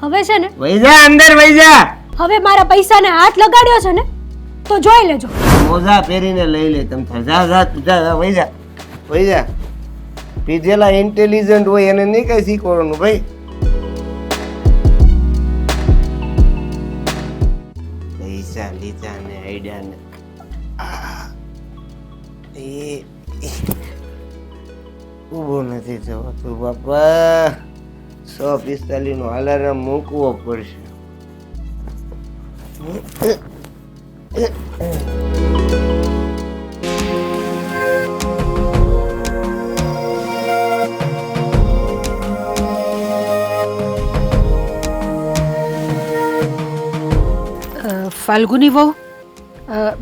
હવે છે ને, વહી જા, અંદર વહી જા. હવે મારા પૈસાને હાથ લગાડ્યો છે ને તો જોઈ લેજો. મોજા પહેરીને લઈ લે તમ તાર. જા જા તું જા, જા, વહી જા, વહી જા. પીધેલા ઇન્ટેલિજન્ટ હોય એને નહીં કઈ શીખવાનું ભાઈ. પૈસા લીધા ને આઈડિયા ને એ ઊભો નથી થવાતું બાપા. 6:45 નો અલાર્મ મૂકવો પડશે. ફાલ્ગુની વહુ,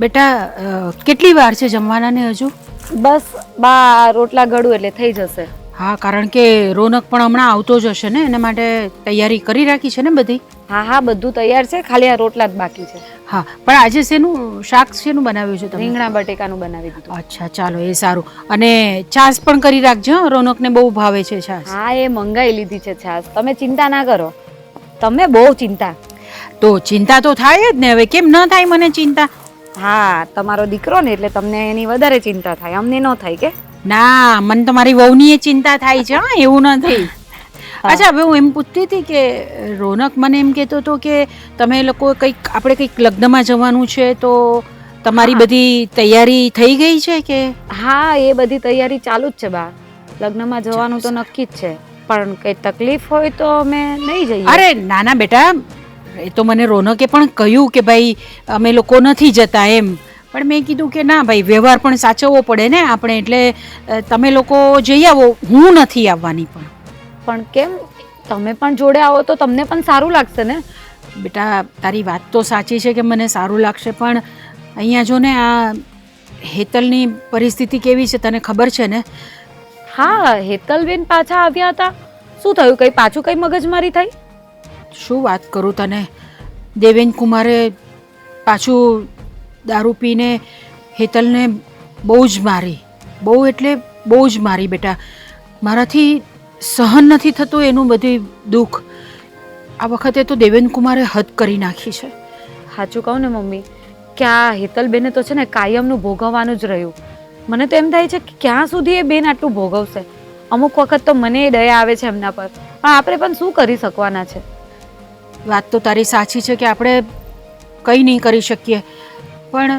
બેટા કેટલી વાર છે જમવાનાને હજુ? બસ બા રોટલા ઘડું એટલે થઈ જશે. હા, કારણ કે રોનક પણ હમણાં આવતો જ હશે ને, એના માટે તૈયારી કરી રાખી છે ને બધી? હા હા બધું તૈયાર છે, ખાલી આ રોટલા જ બાકી છે. હા, પણ આજે શેનું શાક શેનું બનાવ્યું છે તમે? રીંગણા બટેકાનું બનાવી દીધું. અચ્છા, ચાલો એ સારું. અને છાશ પણ કરી રાખજો, રોનકને બહુ ભાવે છે છાશ. હા, એ મંગાઈ લીધી છે છાશ. તમે ચિંતા ના કરો, તમે બહુ ચિંતા. તો ચિંતા તો થાય જ ને, હવે કેમ ન થાય મને ચિંતા? હા તમારો દીકરો ને એટલે તમને એની વધારે ચિંતા થાય, અમને ન થાય કે? ના, મને તમારી વહુની ચિંતા થાય છે, હા, એવું નથી. અચ્છા, હવે હું એમ પૂછતી હતી કે રોનક મને એમ કહેતો હતો કે તમે લોકો આપણે કંઈક લગ્નમાં જવાનું છે, તો તમારી બધી તૈયારી થઈ ગઈ છે કે? હા, એ બધી તૈયારી ચાલુ જ છે બા. લગ્નમાં જવાનું તો નક્કી જ છે, પણ કઈ તકલીફ હોય તો અમે નહીં જઈએ. અરે ના ના બેટા, એ તો મને રોનકે પણ કહ્યું કે ભાઈ અમે લોકો નથી જતા એમ, પણ મેં કીધું કે ના ભાઈ, વ્યવહાર પણ સાચવવો પડે ને આપણે, એટલે તમે લોકો જઈ આવો, હું નથી આવવાની. પણ કેમ? તમે પણ જોડે આવો તો તમને પણ સારું લાગશે ને. બેટા તારી વાત તો સાચી છે કે મને સારું લાગશે, પણ અહીંયા જો ને આ હેતલની પરિસ્થિતિ કેવી છે તને ખબર છે ને? હા, હેતલબેન પાછા આવ્યા હતા. શું થયું? કઈ પાછું કઈ મગજમારી થઈ? શું વાત કરું તને, દેવેન કુમારે પાછું દારૂ પીને હેતલને બહુ જ મારી, બહુ એટલે બહુ જ મારી બેટા. મારાથી સહન નથી થતું એનું બધું દુઃખ. આ વખતે તો દેવેન કુમારે હદ કરી નાખી છે. સાચું કહું ને મમ્મી, કે આ હેતલબેને તો છે ને કાયમનું ભોગવવાનું જ રહ્યું. મને તો એમ થાય છે કે ક્યાં સુધી એ બેન આટલું ભોગવશે. અમુક વખત તો મને દયા આવે છે એમના પર, પણ આપણે પણ શું કરી શકવાના છે. વાત તો તારી સાચી છે કે આપણે કંઈ નહીં કરી શકીએ, પણ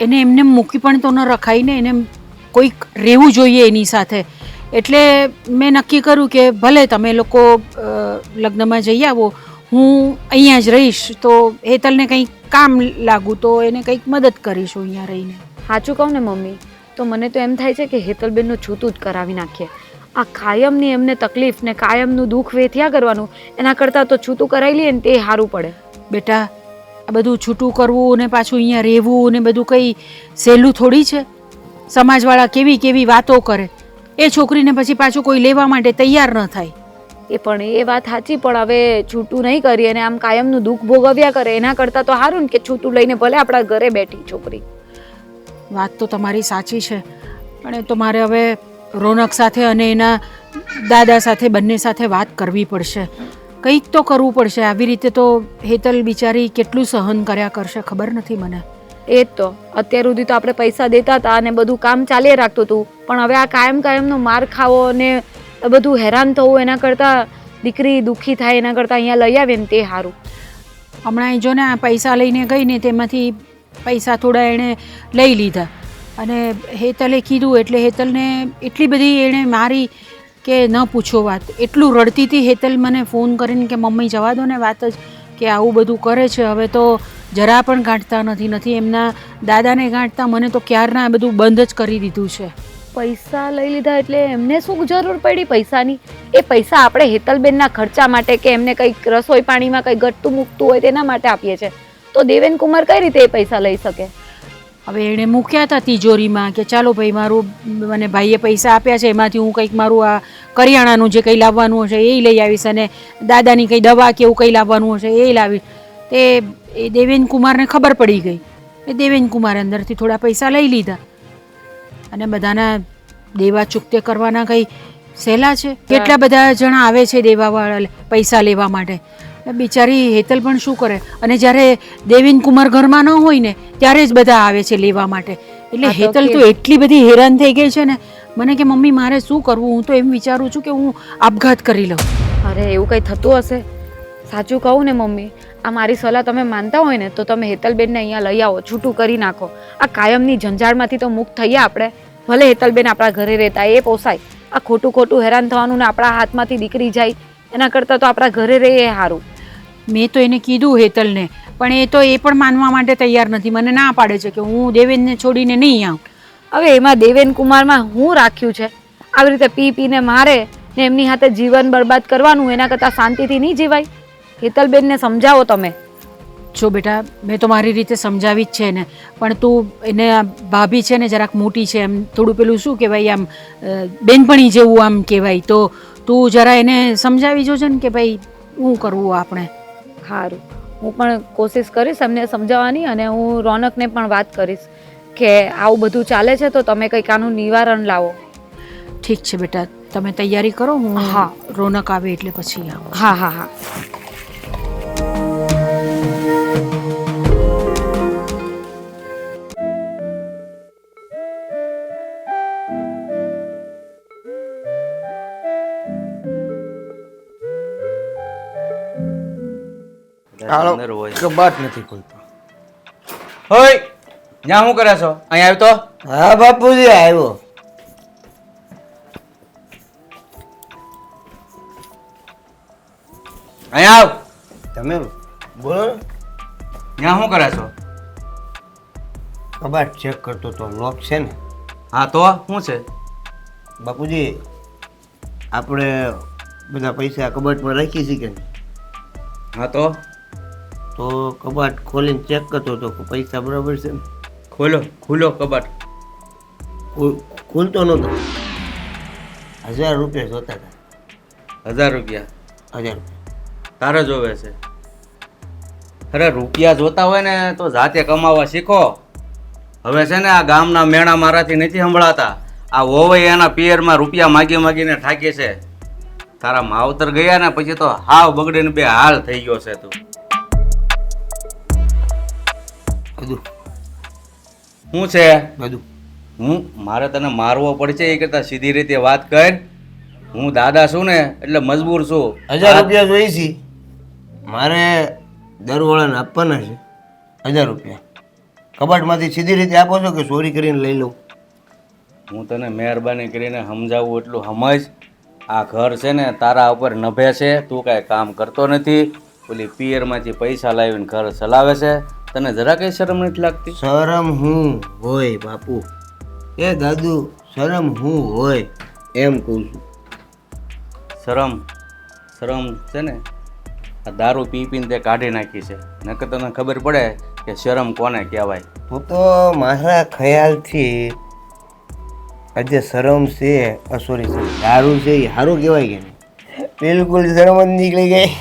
એને એમને મૂકી પણ તો ન રખાય ને, એને કોઈક રહેવું જોઈએ એની સાથે. એટલે મેં નક્કી કર્યું કે ભલે તમે લોકો લગ્નમાં જઈ આવો, હું અહીંયા જ રહીશ, તો હેતલને કંઈક કામ લાગુ તો એને કંઈક મદદ કરીશું અહીંયા રહીને. સાચું કહું ને મમ્મી, તો મને તો એમ થાય છે કે હેતલબેનનું છૂતું જ કરાવી નાખીએ. આ કાયમની એમને તકલીફ ને કાયમનું દુઃખ વેઠ્યા કરવાનું, એના કરતાં તો છૂતું કરાવી લઈએ ને તે સારું પડે. બેટા, આ બધું છૂટું કરવું ને પાછું અહીંયા રહેવું ને બધું કંઈ સહેલું થોડી છે. સમાજવાળા કેવી કેવી વાતો કરે, એ છોકરીને પછી પાછું કોઈ લેવા માટે તૈયાર ન થાય. એ પણ એ વાત સાચી, પણ હવે છૂટું નહીં કરીએ અને આમ કાયમનું દુઃખ ભોગવ્યા કરે, એના કરતાં તો સારું ને કે છૂટું લઈને ભલે આપણા ઘરે બેઠી છોકરી. વાત તો તમારી સાચી છે, પણ એ તો મારે હવે રોનક સાથે અને એના દાદા સાથે બંને સાથે વાત કરવી પડશે. કંઈક તો કરવું પડશે. આવી રીતે તો હેતલ બિચારી કેટલું સહન કર્યા કરશે ખબર નથી મને. એ જ તો, અત્યાર સુધી તો આપણે પૈસા દેતા હતા અને બધું કામ ચાલ્યા રાખતું હતું, પણ હવે આ કાયમનો માર ખાવો અને બધું હેરાન થવું, એના કરતાં દીકરી દુઃખી થાય એના કરતાં અહીંયા લઈ આવે ને તે સારું. હમણાં જો ને આ પૈસા લઈને ગઈ ને તેમાંથી પૈસા થોડા એણે લઈ લીધા, અને હેતલે કીધું એટલે હેતલને એટલી બધી એણે મારી કે ન પૂછો વાત. એટલું રડતી હતી હેતલ મને ફોન કરીને કે મમ્મી જવા દો ને વાત જ, કે આવું બધું કરે છે. હવે તો જરા પણ ગાંઠતા નથી એમના દાદાને ગાંઠતા, મને તો ક્યારના આ બધું બંધ જ કરી દીધું છે. પૈસા લઈ લીધા એટલે એમને શું જરૂર પડી પૈસાની? એ પૈસા આપણે હેતલબેનના ખર્ચા માટે કે એમને કંઈક રસોઈ પાણીમાં કંઈ ઘટતું મૂકતું હોય તેના માટે આપીએ છીએ, તો દેવેન કુમાર કઈ રીતે એ પૈસા લઈ શકે? હવે એણે મૂક્યા હતા તિજોરીમાં કે ચાલો ભાઈ, મારું મને ભાઈએ પૈસા આપ્યા છે, એમાંથી હું કંઈક મારું આ કરિયાણાનું જે કંઈ લાવવાનું હશે એ લઈ આવીશ, અને દાદાની કંઈ દવા કે એવું કંઈ લાવવાનું હશે એ લાવીશ. એ દેવેન કુમારને ખબર પડી ગઈ. એ દેવેન કુમારે અંદરથી થોડા પૈસા લઈ લીધા, અને બધાના દેવા ચૂકતે કરવાના કંઈ સહેલા છે? કેટલા બધા જણા આવે છે દેવાવાળા પૈસા લેવા માટે. બિચારી હેતલ પણ શું કરે, અને જ્યારે દેવેન કુમાર ઘરમાં ન હોય ને ત્યારે જ બધા આવે છે લેવા માટે. એટલે હેતલ તો એટલી બધી હેરાન થઈ ગઈ છે ને, મને કે મમ્મી મારે શું કરવું? હું તો એમ વિચારું છું કે હું આપઘાત કરી લઉં. અરે એવું કંઈ થતું હશે? સાચું કહું ને મમ્મી, આ મારી સલાહ તમે માનતા હોય ને તો તમે હેતલબેનને અહીંયા લઈ આવો, છૂટું કરી નાખો. આ કાયમની ઝંઝાળમાંથી તો મુક્ત થઈએ આપણે. ભલે હેતલબેન આપણા ઘરે રહેતા એ પોસાય, આ ખોટું હેરાન થવાનું ને આપણા હાથમાંથી દીકરી જાય એના કરતાં તો આપણા ઘરે રહીએ એ સારું. મેં તો એને કીધું હેતલને, પણ એ પણ માનવા માટે તૈયાર નથી. મને ના પાડે છે કે હું દેવેનને છોડીને નહીં આવું. હવે એમાં દેવેન કુમારમાં હું રાખ્યું છે? આવી રીતે પીને મારે ને એમની સાથે જીવન બરબાદ કરવાનું, એના કરતાં શાંતિથી નહીં જીવાય? હેતલબેનને સમજાવો તમે. જો બેટા, મેં તો મારી રીતે સમજાવી જ છે ને, પણ તું એને ભાભી છે ને જરાક મોટી છે, એમ થોડું પેલું શું કહેવાય, આમ બેનપણી જેવું આમ કહેવાય, તો તું જરા એને સમજાવી જોજે ને કે ભાઈ શું કરવું આપણે. સારું, હું પણ કોશિશ કરીશ એમને સમજાવવાની, અને હું રોનકને પણ વાત કરીશ કે આવું બધું ચાલે છે તો તમે કંઈક આનું નિવારણ લાવો. ઠીક છે બેટા, તમે તૈયારી કરો, હું હા રોનક આવે એટલે પછી આવો. હા હા હા. હાલો અંદર હોય. કબાટ નથી ખોલતો. હોય ત્યાં શું કરે છો? અહીંયા આવ્યો તો હા બાપુજી આવ્યો. અહીંયા આવ. તમે બોલો ને. ત્યાં શું કરે છો? કબાટ ચેક કરતો તો લોક છે ને. હા તો શું છે? બાપુજી આપણે બધા પૈસા કબાટમાં રાખી છીએ કે નહીં? હા તો તો કબાટ ખોલીને ચેક કરતો તો કે પૈસા બરાબર છે ને. ખુલ્લો કબાટ. ખુલતો નહોતો. 1000 રૂપિયા જોતા હતા. 1000 રૂપિયા 1000 રૂપિયા. તારે જોવે છે? અરે રૂપિયા જોતા હોય ને તો જાતે કમાવા શીખો. હવે છે ને આ ગામના મેણા મારાથી નથી સંભળાતા. આ વોવઈ એના પિયરમાં રૂપિયા માગી માગીને થાકી છે. તારા માવતર ગયા ને પછી તો હાવ બગડીને બે હાલ થઈ ગયો છે તું. બધું શું છે? બધું મારે તને મારવો પડશે એ કરતા સીધી રીતે વાત કર. હું દાદા છું ને એટલે મજબૂર છું. 1000 રૂપિયા જોઈ છે મારે દરવાળાને આપવાના છે. 1000 રૂપિયા કબાટમાંથી સીધી રીતે આપો છો કે ચોરી કરીને લઈ લઉં? હું તને મહેરબાની કરીને સમજાવું એટલું સમજ. આ ઘર છે ને તારા ઉપર નભે છે. તું કાંઈ કામ કરતો નથી. ઓલી પિયરમાંથી પૈસા લાવીને ઘર ચલાવે છે. તને જરા કઈ શરમ નથી લાગતી? શરમ હું હોય બાપુ? એ દાદુ શરમ હું હોય એમ કહું છું. શરમ છે ને આ દારૂ પી પીને તે કાઢી નાખી છે. નકર તને ખબર પડે કે શરમ કોને કહેવાય. હું તો મારા ખ્યાલથી આજે શરમ છે સોરી દારૂ છે એ સારું કહેવાય કે નહીં? બિલકુલ શરમ જ નીકળી ગઈ.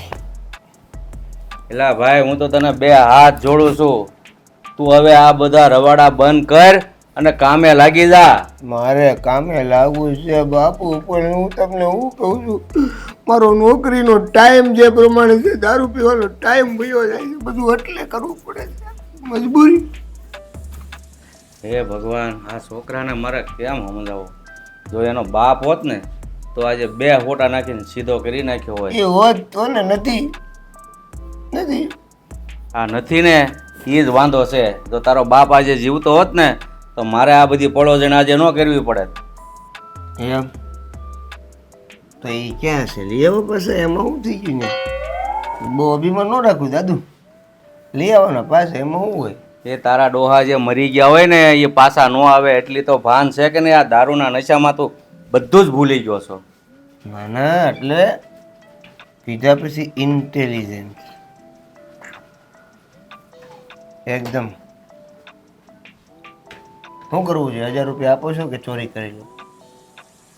એલા ભાઈ હું તો તને બે હાથ જોડું છું. તું હવે આ બધા રવાડા બંધ કર અને કામે લાગી જા. મારે કામે લાગવું છે બાપુ, પણ હું તમને હું કહું છું, મારો નોકરીનો ટાઈમ જે પ્રમાણે છે, દારૂ પીવાનો ટાઈમ વયો જાય છે, બધું એટલે કરવું પડે છે, મજબૂરી. હે ભગવાન, આ છોકરાને મારે કેમ સમજાવો? જો એનો બાપ હોત ને તો આજે બે ફોટા નાખીને સીધો કરી નાખ્યો હોય. એ હોત તો ને નથી. આ નથી ને એ જ વાંધો છે. જો તારો બાપ આજે જીવતો હોત ને તો મારે આ બધી પડોજણ આજે ન કરવી પડે. એમ તો એ ક્યાં છે? લઈ આવો પાસે. એમાં શું થઈ ગયું ને? બહુ અભિમાન ન રાખું દાદુ, લઈ આવવાના પાસે. એમાં શું હોય? એ તારા ડોહા જે મરી ગયા હોય ને એ પાછા ન આવે એટલી તો ભાન છે કે નહીં? આ દારૂના નશામાં તું બધું જ ભૂલી ગયો છો. ના ના, એટલે પીધા પછી ઇન્ટેલિજન્સ એકદમ. શું કરવું છે? 1000 રૂપિયા આપો છો કે ચોરી કરી લો?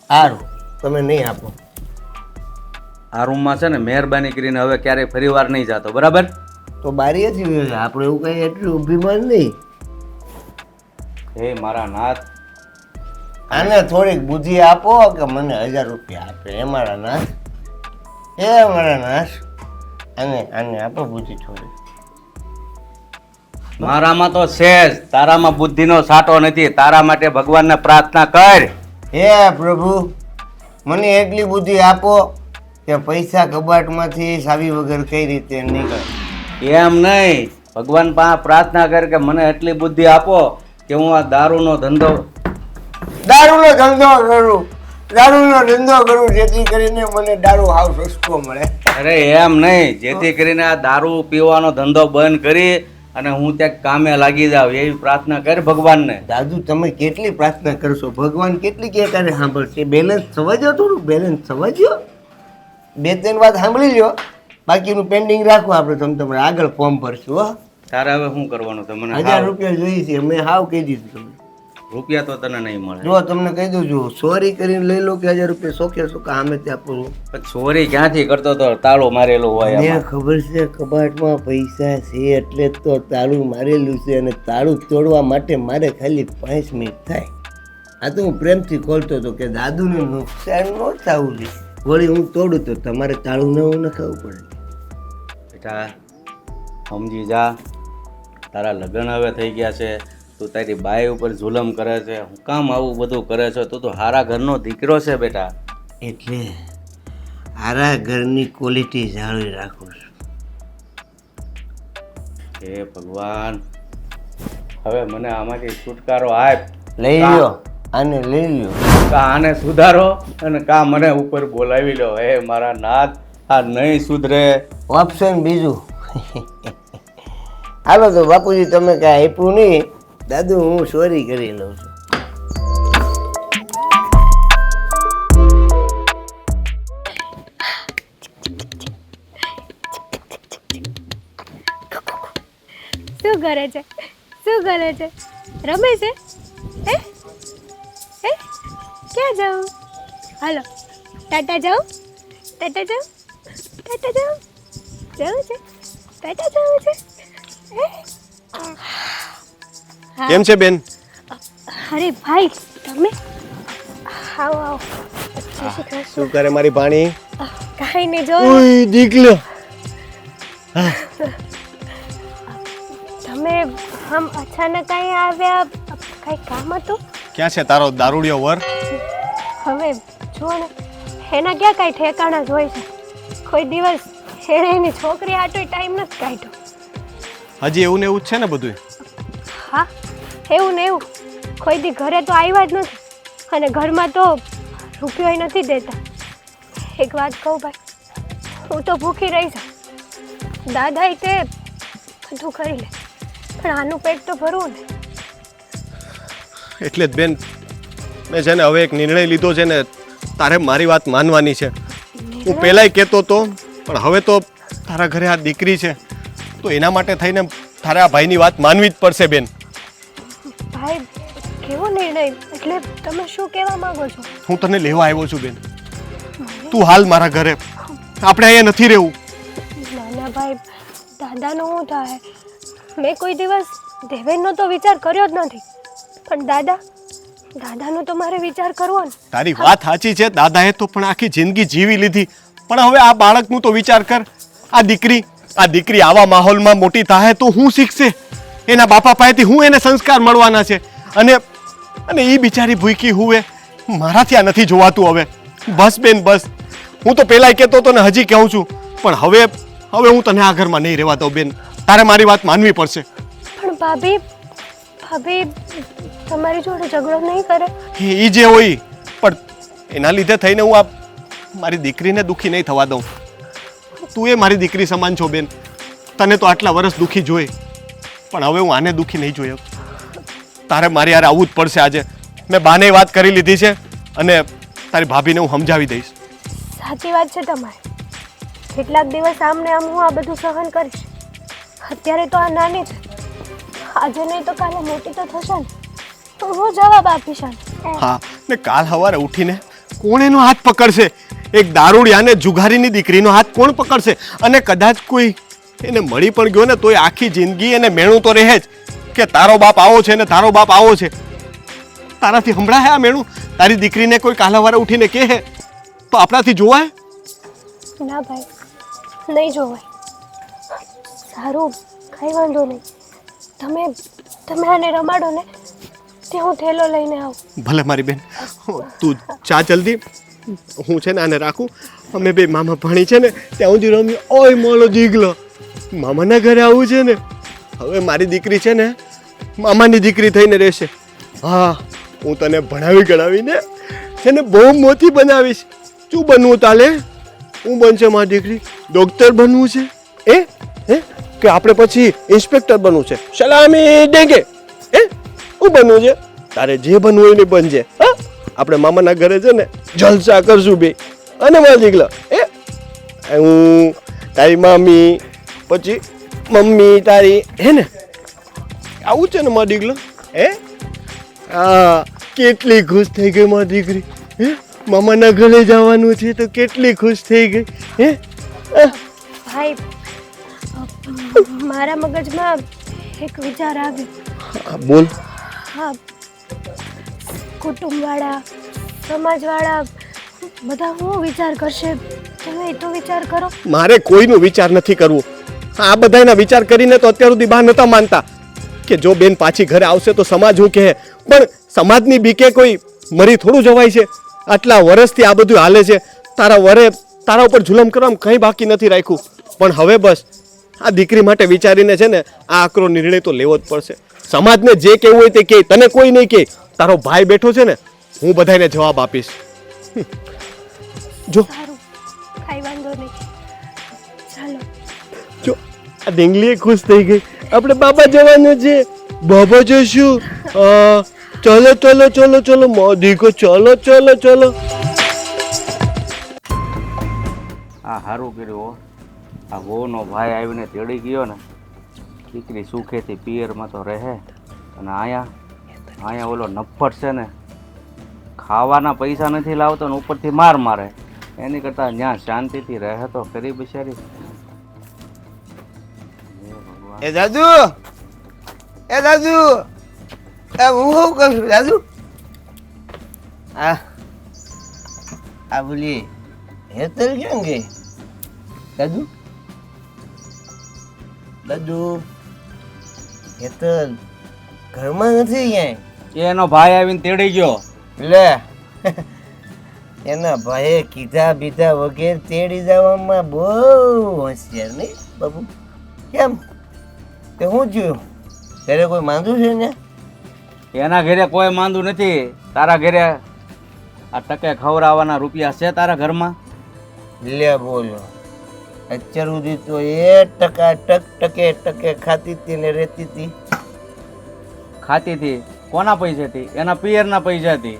સારું, તમે નહીં આપો. આ રૂમમાં છે ને મહેરબાની કરીને હવે ક્યારેય ફરીવાર નહીં જાતો, બરાબર? તો બારીએથી વયો જાય. આપણે એવું કઈ એટલું અભિમાન નહીં. હે મારા નાથ, આને થોડીક બુદ્ધિ આપો કે મને 1000 રૂપિયા આપે. એ મારા નાથ, આને આપો બુદ્ધિ થોડી. મારામાં તો છે જ, તારામાં બુદ્ધિનો સાટો નથી. તારા માટે ભગવાનને પ્રાર્થના કર. હે પ્રભુ, મને એટલી બુદ્ધિ આપો કે પૈસા કબાટમાંથી ચાવી વગર કઈ રીતે નીકળે. એમ નહીં, ભગવાન પાસે પ્રાર્થના કર કે મને એટલી બુદ્ધિ આપો કે હું આ દારૂનો ધંધો કરું જેથી કરીને મને દારૂ હાવ સસ્તો મળે. અરે એમ નહીં, જેથી કરીને આ દારૂ પીવાનો ધંધો બંધ કરી અને હું ત્યાં કામે લાગી જાઉં એવી પ્રાર્થના કર ભગવાનને. દાદુ તમે કેટલી પ્રાર્થના કરશો? ભગવાન કેટલી કે તારે સાંભળશે? બેલેન્સ સમજો, થોડું બેલેન્સ સમજો. 2-3 વાત સાંભળી લ્યો, બાકીનું પેન્ડિંગ રાખો. આપણે તમે આગળ ફોર્મ ભરશું. હો, તારે હવે શું કરવાનું? તમને 1000 રૂપિયા જોઈએ છે. મેં હાવ કહી દીધું તમને. રૂપિયા તો તને નહીં મળે. જો તમને કહી દઉં છું, ચોરી કરીને લઈ લો કે 1000 રૂપિયા સોખે સોખા સામે ત્યાં આપો. પણ ચોરી ક્યાંથી કરતો તો? તાળો મારેલો હોય મને એમાં. ખબર છે કબાટમાં પૈસા છે એટલે જ તો તાળું મારેલું છે, અને તાળું તોડવા માટે મારે ખાલી 5 મિનિટ થાય. આ તો હું પ્રેમથી ખોલતો હતો કે દાદુને નુકસાન ન થવું જોઈએ. વળી હું તોડું તો તમારે તાળું નવું નખાવવું પડે. બેટા સમજી જા, તારા લગ્ન હવે થઈ ગયા છે. તું તારી બાઈ ઉપર જુલમ કરે છે. હું કામ આવું બધું કરે છે? તું તો હારા ઘરનો દીકરો છે બેટા. એટલે હારા ઘરની ક્વોલિટી જાળવી રાખું છું. હે ભગવાન, હવે મને આમાંથી છુટકારો આપ. લઈ લ્યો, આને લઈ લ્યો. કા આને સુધારો અને કા મને ઉપર બોલાવી લો. હે મારા નાથ, આ નહીં સુધરે. ઓપ્શન બીજું. હાલો તો બાપુજી, તમે કાંઈ આપ્યું નહીં. દાદુ, હું સોરી કરી લઉં છું. શું કરે છે? શું કરે છે? રમે છે? હે હે ક્યાં જાઉં? હાલો, ટાટા જાઉં? ટાટા જાઉં? ટાટા જાઉં? જવું છે? ટાટા જવું છે? કેમ છે બેન? અરે ભાઈ, તમે આવો આવો. જય શ્રી કૃષ્ણ. શું કરે મારી ભાણી? કાંઈ નહીં, જો ઓય દીકલો, તમે આમ અચાનક અહીં આવ્યા, કાંઈ કામ હતું? ક્યાં છે તારો દારૂડિયો વર? હવે જુઓ ને, એના ક્યાં કાંઈ ઠેકાણા જ હોય છે. કોઈ દિવસ એણે એની છોકરી આટો ટાઈમ નથી કાઢ્યો. હજી એવું ને એવું જ છે ને બધું? હા, એવું ને એવું. કોઈ દી ઘરે તો આવ્યા જ નથી, અને ઘરમાં તો રૂપિયો નથી દેતા. એક વાત કહું ભાઈ, હું તો ભૂખી રહી છું. દાદાએ તે બધું કરી લે, પણ આનું પેટ તો ભરવું ને. એટલે જ બેન, મેં છે ને હવે એક નિર્ણય લીધો છે ને, તારે મારી વાત માનવાની છે. હું પહેલાંય કહેતો હતો, પણ હવે તો તારા ઘરે આ દીકરી છે, તો એના માટે થઈને તારે આ ભાઈની વાત માનવી જ પડશે બેન. ભાઈ, કેવો નિર્ણય? એટલે તમે શું કહેવા માંગો છો? હું તને લેવા આવ્યો છું બેન. તું હાલ મારા ઘરે, આપણે અહીંયા નથી રહેવું. નાના ભાઈ, દાદાનું શું થાય? મેં કોઈ દિવસ દેવેનનો તો વિચાર કર્યો જ નથી, પણ દાદાનો તો મારે વિચાર કરવો ને. તારી વાત સાચી છે, દાદાએ તો પણ આખી જિંદગી જીવી લીધી, પણ હવે આ બાળકનું તો વિચાર કર. આ દીકરી આવા માહોલમાં મોટી થાય તો હું શીખશે? એના બાપા પાસેથી હું એને સંસ્કાર મળવાના છે, અને એ બિચારી ભૂખી હુએ મારાથી આ નથી જોવાતું. હવે બસ બેન, બસ. હું તો પહેલાંય કહેતો હતો ને હજી કહું છું, પણ હવે હું તને આ ઘરમાં નહીં રહેવા દઉં બેન. તારે મારી વાત માનવી પડશે. પણ ભાભી તમારી જોડે ઝઘડો નહીં કરે? એ જે હોય, પણ એના લીધે થઈને હું આ મારી દીકરીને દુઃખી નહીં થવા દઉં. તું એ મારી દીકરી સમાન છો બેન. તને તો આટલા વર્ષ દુઃખી જોઈ, પણ હવે હું આને દુઃખી નહીં જોયો. તારે મારી યાર આવવું જ પડશે આજે. મેં બાને વાત કરી લીધી છે, અને તારી ભાભીને હું સમજાવી દઈશ. સાચી વાત છે તમારી. કેટલાક દિવસ આમને આમ હું આ બધું સહન કરીશ. અત્યારે તો આ નાની છે, આજે નહીં તો કાલે મોટી તો થશે ને, તો હું જવાબ આપીશ આને. હા, ને કાલ સવારે ઉઠીને કોણ એનો હાથ પકડશે? એક દારૂડિયાને જુગારીની દીકરીનો હાથ કોણ પકડશે? અને કદાચ કોઈ એને મળી પણ ગયો ને, તોય આખી જિંદગી એને મેણું તો રહે જ કે તારો બાપ આવો છે ને તારો બાપ આવો છે. તારાથી સંભળાય આ મેણું? તારી દીકરીને કોઈ કાલ સવારે ઉઠીને કહે તો આપણાથી જોવાય? ના ભાઈ, નહીં જોવાય. સારું, કાંઈ વાંધો નહીં. તમે આને રમાડો ને, તે હું થેલો લઈને આવું. ભલે મારી બેન, તું ચા જલ્દી. હું છે ને આને રાખું. અમે બે મામા ભણી છે ને ત્યાં સુધી રમી. ઓય મોલો દીકલો, મામાના ઘરે આવું છે ને. હવે મારી દીકરી છે ને મામાની દીકરી થઈને રહેશે. હા, હું તને ભણાવી ગણાવીને છે ને બહુ મોટી બનાવીશ. શું બનવું તાલે? હું બનશે મારી દીકરી? ડોક્ટર બનવું છે? હે કે આપણે પછી ઇન્સ્પેક્ટર બનવું છે? સલામી દેંગે. શું બનવું છે? તારે જે બનવું હોય ને બનજે. હા, આપણે મામાના ઘરે છે ને જલસા કરશું બે. અને મારા દીકલા, હું તારી મામી, પછી મમ્મી તારી, હે ને? આવું છે ને મારા દીકલો? હા, કેટલી ખુશ થઈ ગઈ મારી દીકરી. મામાના ઘરે જવાનું છે તો કેટલી ખુશ થઈ ગઈ. ભાઈ, મારા મગજમાં એક વિચાર આવ્યો. બોલ. હા, કુટુંબવાળા, સમાજવાળા બધા શું વિચાર કરશે? તમે તો વિચાર કરો. મારે કોઈનો વિચાર નથી કરવો. આ બધાના વિચાર કરીને તો અત્યાર સુધી બા નતા માનતા કે જો બેન પાછી ઘરે આવશે તો સમાજ શું કહે. પણ સમાજની બીકે કોઈ મરી થોડું જવાય છે? આટલા વર્ષથી આ બધું હાલે છે. તારા ઉપર જુલમ કરવામાં કંઈ બાકી નથી રાખ્યું. પણ હવે બસ, આ દીકરી માટે વિચારીને છે ને આ આકરો નિર્ણય તો લેવો જ પડશે. સમાજને જે કહેવું હોય તે કહે, તને કોઈ નહીં કહે. તારો ભાઈ બેઠો છે ને, હું બધાને જવાબ આપીશ. જો સારું, કાંઈ વાંધો નહીં. ચાલો. જો આ ઢીંગલી ખુશ થઈ ગઈ. આપણે બાબા જવાનું છે. બાબા જશું. ચલો ચલો ચલો ચલો મોદીકો, ચલો ચલો ચલો. આ સારું કર્યું હો. આ વહુનો ભાઈ આવીને તેડી ગયો ને, દીકરી સુખેથી પિયરમાં તો રહે. અને અહીંયા ઓલો નફ્ફટ છે ને, ખાવાના પૈસા નથી લાવતો ને ઉપરથી માર મારે. એની કરતાં ત્યાં શાંતિથી રહે તો ખરી બિચારી. એ દાદુ, એ દાદુ, એ હું શું કરું છું દાદુ? આ બોલી હેતલ ક્યાં ગઈ દાદુ? દાદુ, હેતલ ઘરમાં નથી ક્યાંય? એનો ભાઈ આવીને તેડી ગયો. લે એના ભાઈએ કીધા બીધા વગેરે તેડી જવામાં બહુ હોશિયાર નહીં બાબુ? કેમ તે શું થયું? ઘરે કોઈ માંદું છે ને? એના ઘરે કોઈ માંદું નથી. તારા ઘરે આ ટકે ખવડાવવાના રૂપિયા છે તારા ઘરમાં? લે બોલો, અત્યાર સુધી તો 1% ટકે ખાતી હતી ને રહેતી હતી. ખાતી હતી કોના પૈસેથી? એના પિયરના પૈસાથી.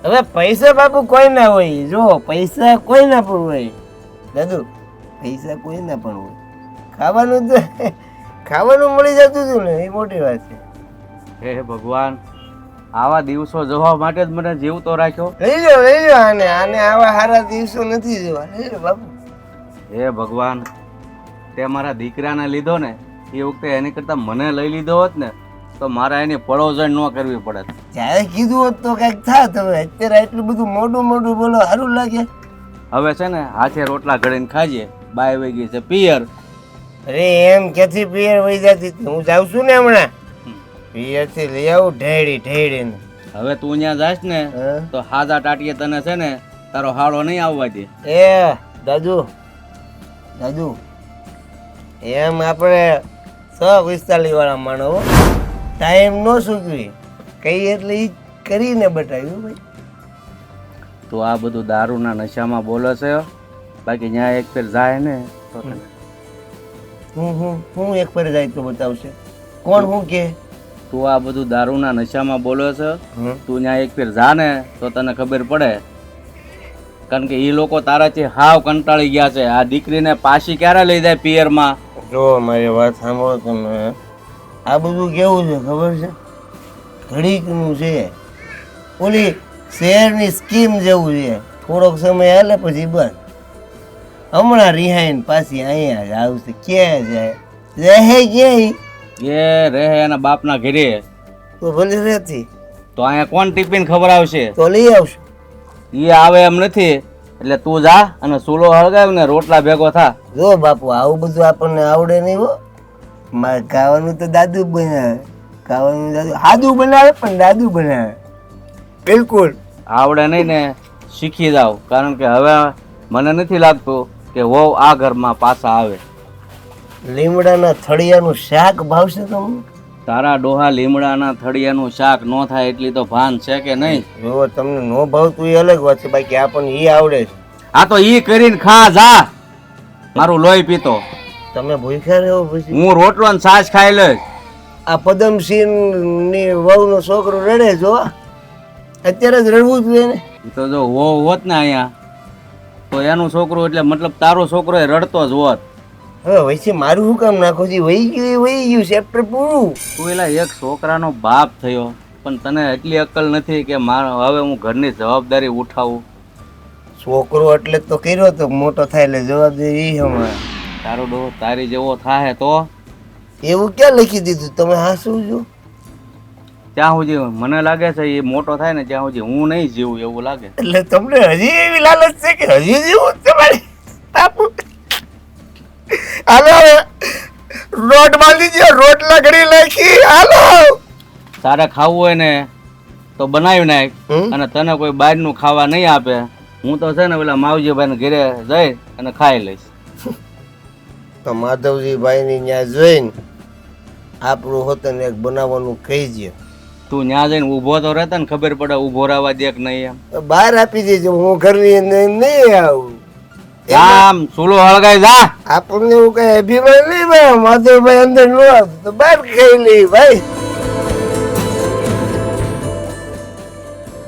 હવે પૈસા બાપુ કોઈ ના હોય. જો પૈસા કોઈ ના પણ હોય દાદુ, પૈસા કોઈ ના પણ હોય. ખાવાનું તો ખાવાનું મળી જતું હતું ને, એ મોટી વાત છે. હે ભગવાન, આવા દિવસો જોવા માટે જ મને જીવતો રાખ્યો. લઈ લો આને આવા સારા દિવસો નથી જોવા. લઈ લો બાપુ. હે ભગવાન, તે મારા દીકરાને લીધો ને, એ વખતે એની કરતાં મને લઈ લીધો હોત ને તો મારા એની પડોજણ ન કરવી પડત. જ્યારે કીધું હોત તો કઈક થાત. હવે અત્યારે એટલું બધું મોટું બોલો સારું લાગે? હવે છે ને હાથે રોટલા ઘડીને ખાજે. બાય વહી ગઈ છે પિયર. અરે એમ ક્યાંથી પિયર વહી જતી હતી? હું જાઉં છું ને હમણાં પિયર થી લઈ આવું ઢેડી ને. હવે તું ત્યાં જાશ ને તો હાજા ટાટીએ તને છે ને તારો હાળો નહીં આવવા દે. એ દાદુ એમ આપણે 145 વાળા માણો ટાઈમ નો સૂકવી કઈ એટલે ઈ કરીને બતાવ્યું ભાઈ. તું આ બધું દારૂના નશામાં બોલે છે. બાકી ત્યાં એક ફેર જાય ને તો હું એક પર જાય તો બતાવશે કોણ? હું કે તું આ બધું દારૂના નશામાં બોલે છે. તું ત્યાં એક ફેર જા ને તો તને ખબર પડે. કારણ કે એ લોકો તારાથી હાવ કંટાળી ગયા છે. આ દીકરીને પાછી ક્યારે લઈ જાય પિયરમાં? જો મારી વાત સાંભળો તમે. આ બધું કેવું છે ખબર છે? ઘડીકનું છે. ઓલી શહેરની સ્કીમ જેવું છે. થોડોક સમય હાલે પછી બંધ. હમણાં રિહાઈને પાછી અહીંયા જ આવશે. ક્યાં જાય? રહે ક્યાંય? એ રહે એના બાપના ઘરે. તો ભલે રહેતી તો અહીંયા કોણ ટિફિન ખવડાવશે? તો લઈ આવશું. એ આવે એમ નથી. એટલે તું જા અને ચૂલો હળગાવ ને રોટલા ભેગો થા. જો બાપુ આવું બધું આપણને આવડે નહીં હો. મારે ખાવાનું તો દાદુ બનાવે. ખાવાનું દાદુ હાદુ બનાવે પણ દાદુ બનાવે. બિલકુલ આવડે નહીં ને શીખી જાવ. કારણ કે હવે મને નથી લાગતું કે વહુ આ ઘરમાં પાછા આવે. લીમડાના થળિયાનું શાક ભાવશે તમને? તારા ડોહા લીમડાના થળિયાનું શાક ન થાય એટલી તો ભાન છે કે નહીં? જો તમને નો ભાવતું એ અલગ વાત છે. બાકી આપણને એ આવડે છે. આ તો ઈ કરીને ખા જા. મારું લોહી પીતો. તમે ભૂખ્યા રહો પછી. હું રોટલો ને છાશ ખાઈ લઈશ. આ પદમસિંહ ની વહુનો છોકરો રડે જો. અત્યારે જ રડવું જોઈએ ને. ઈ તો જો વહુ હોત ને અહીંયા તો એનું છોકરું એટલે મતલબ તારો છોકરો એ રડતો જ હોત. હવે વૈસે મારું શું કામ નાખો છે? વહી ગયું ચેપ્ટર પૂરું. તું એલા એક છોકરાનો બાપ થયો પણ તને એટલી અક્કલ નથી કે હવે હું ઘરની જવાબદારી ઉઠાવું. છોકરો એટલે તો કર્યો તો મોટો થાય એટલે જવાબદારી એ હમણાં. તારો ડો તારી જેવો થાય તો એવું ક્યાં લખી દીધું તમે? હા શું જો ત્યાં સુધી મને લાગે છે એ મોટો થાય ને ત્યાં સુધી હું નહીં જીવું એવું લાગે. એટલે તમને હજી એવી લાલચ છે કે હજી જેવું તમારે બાપુ? હાલો રોટ બાંધી દો. રોટલા ઘડી નાખી. હાલો તારે ખાવું હોય ને તો બનાવી નાખ. અને તને કોઈ બહારનું ખાવા નહીં આપે હું તો છે ને પેલા માવજીભાઈ ઘરે જઈ અને ખાઈ લઈશ. તો માધવજીભાઈની ત્યાં જોઈને આપણું હોતન એક બનાવવાનું કહીજે. તું ત્યાં જઈને ઊભો તો રહેતા ને ખબર પડે ઊભો રહેવા દે કે નહીં એમ. તો બહાર આપી દેજો, હું ઘરની અંદર નહીં આવું. આમ ચૂલો હળગાઈ જા. આપણને એવું કઈ અભિમાન નહીં ભાઈ, માધવભાઈ અંદર ન આવતું તો બહાર ખાઈ લઈ ભાઈ.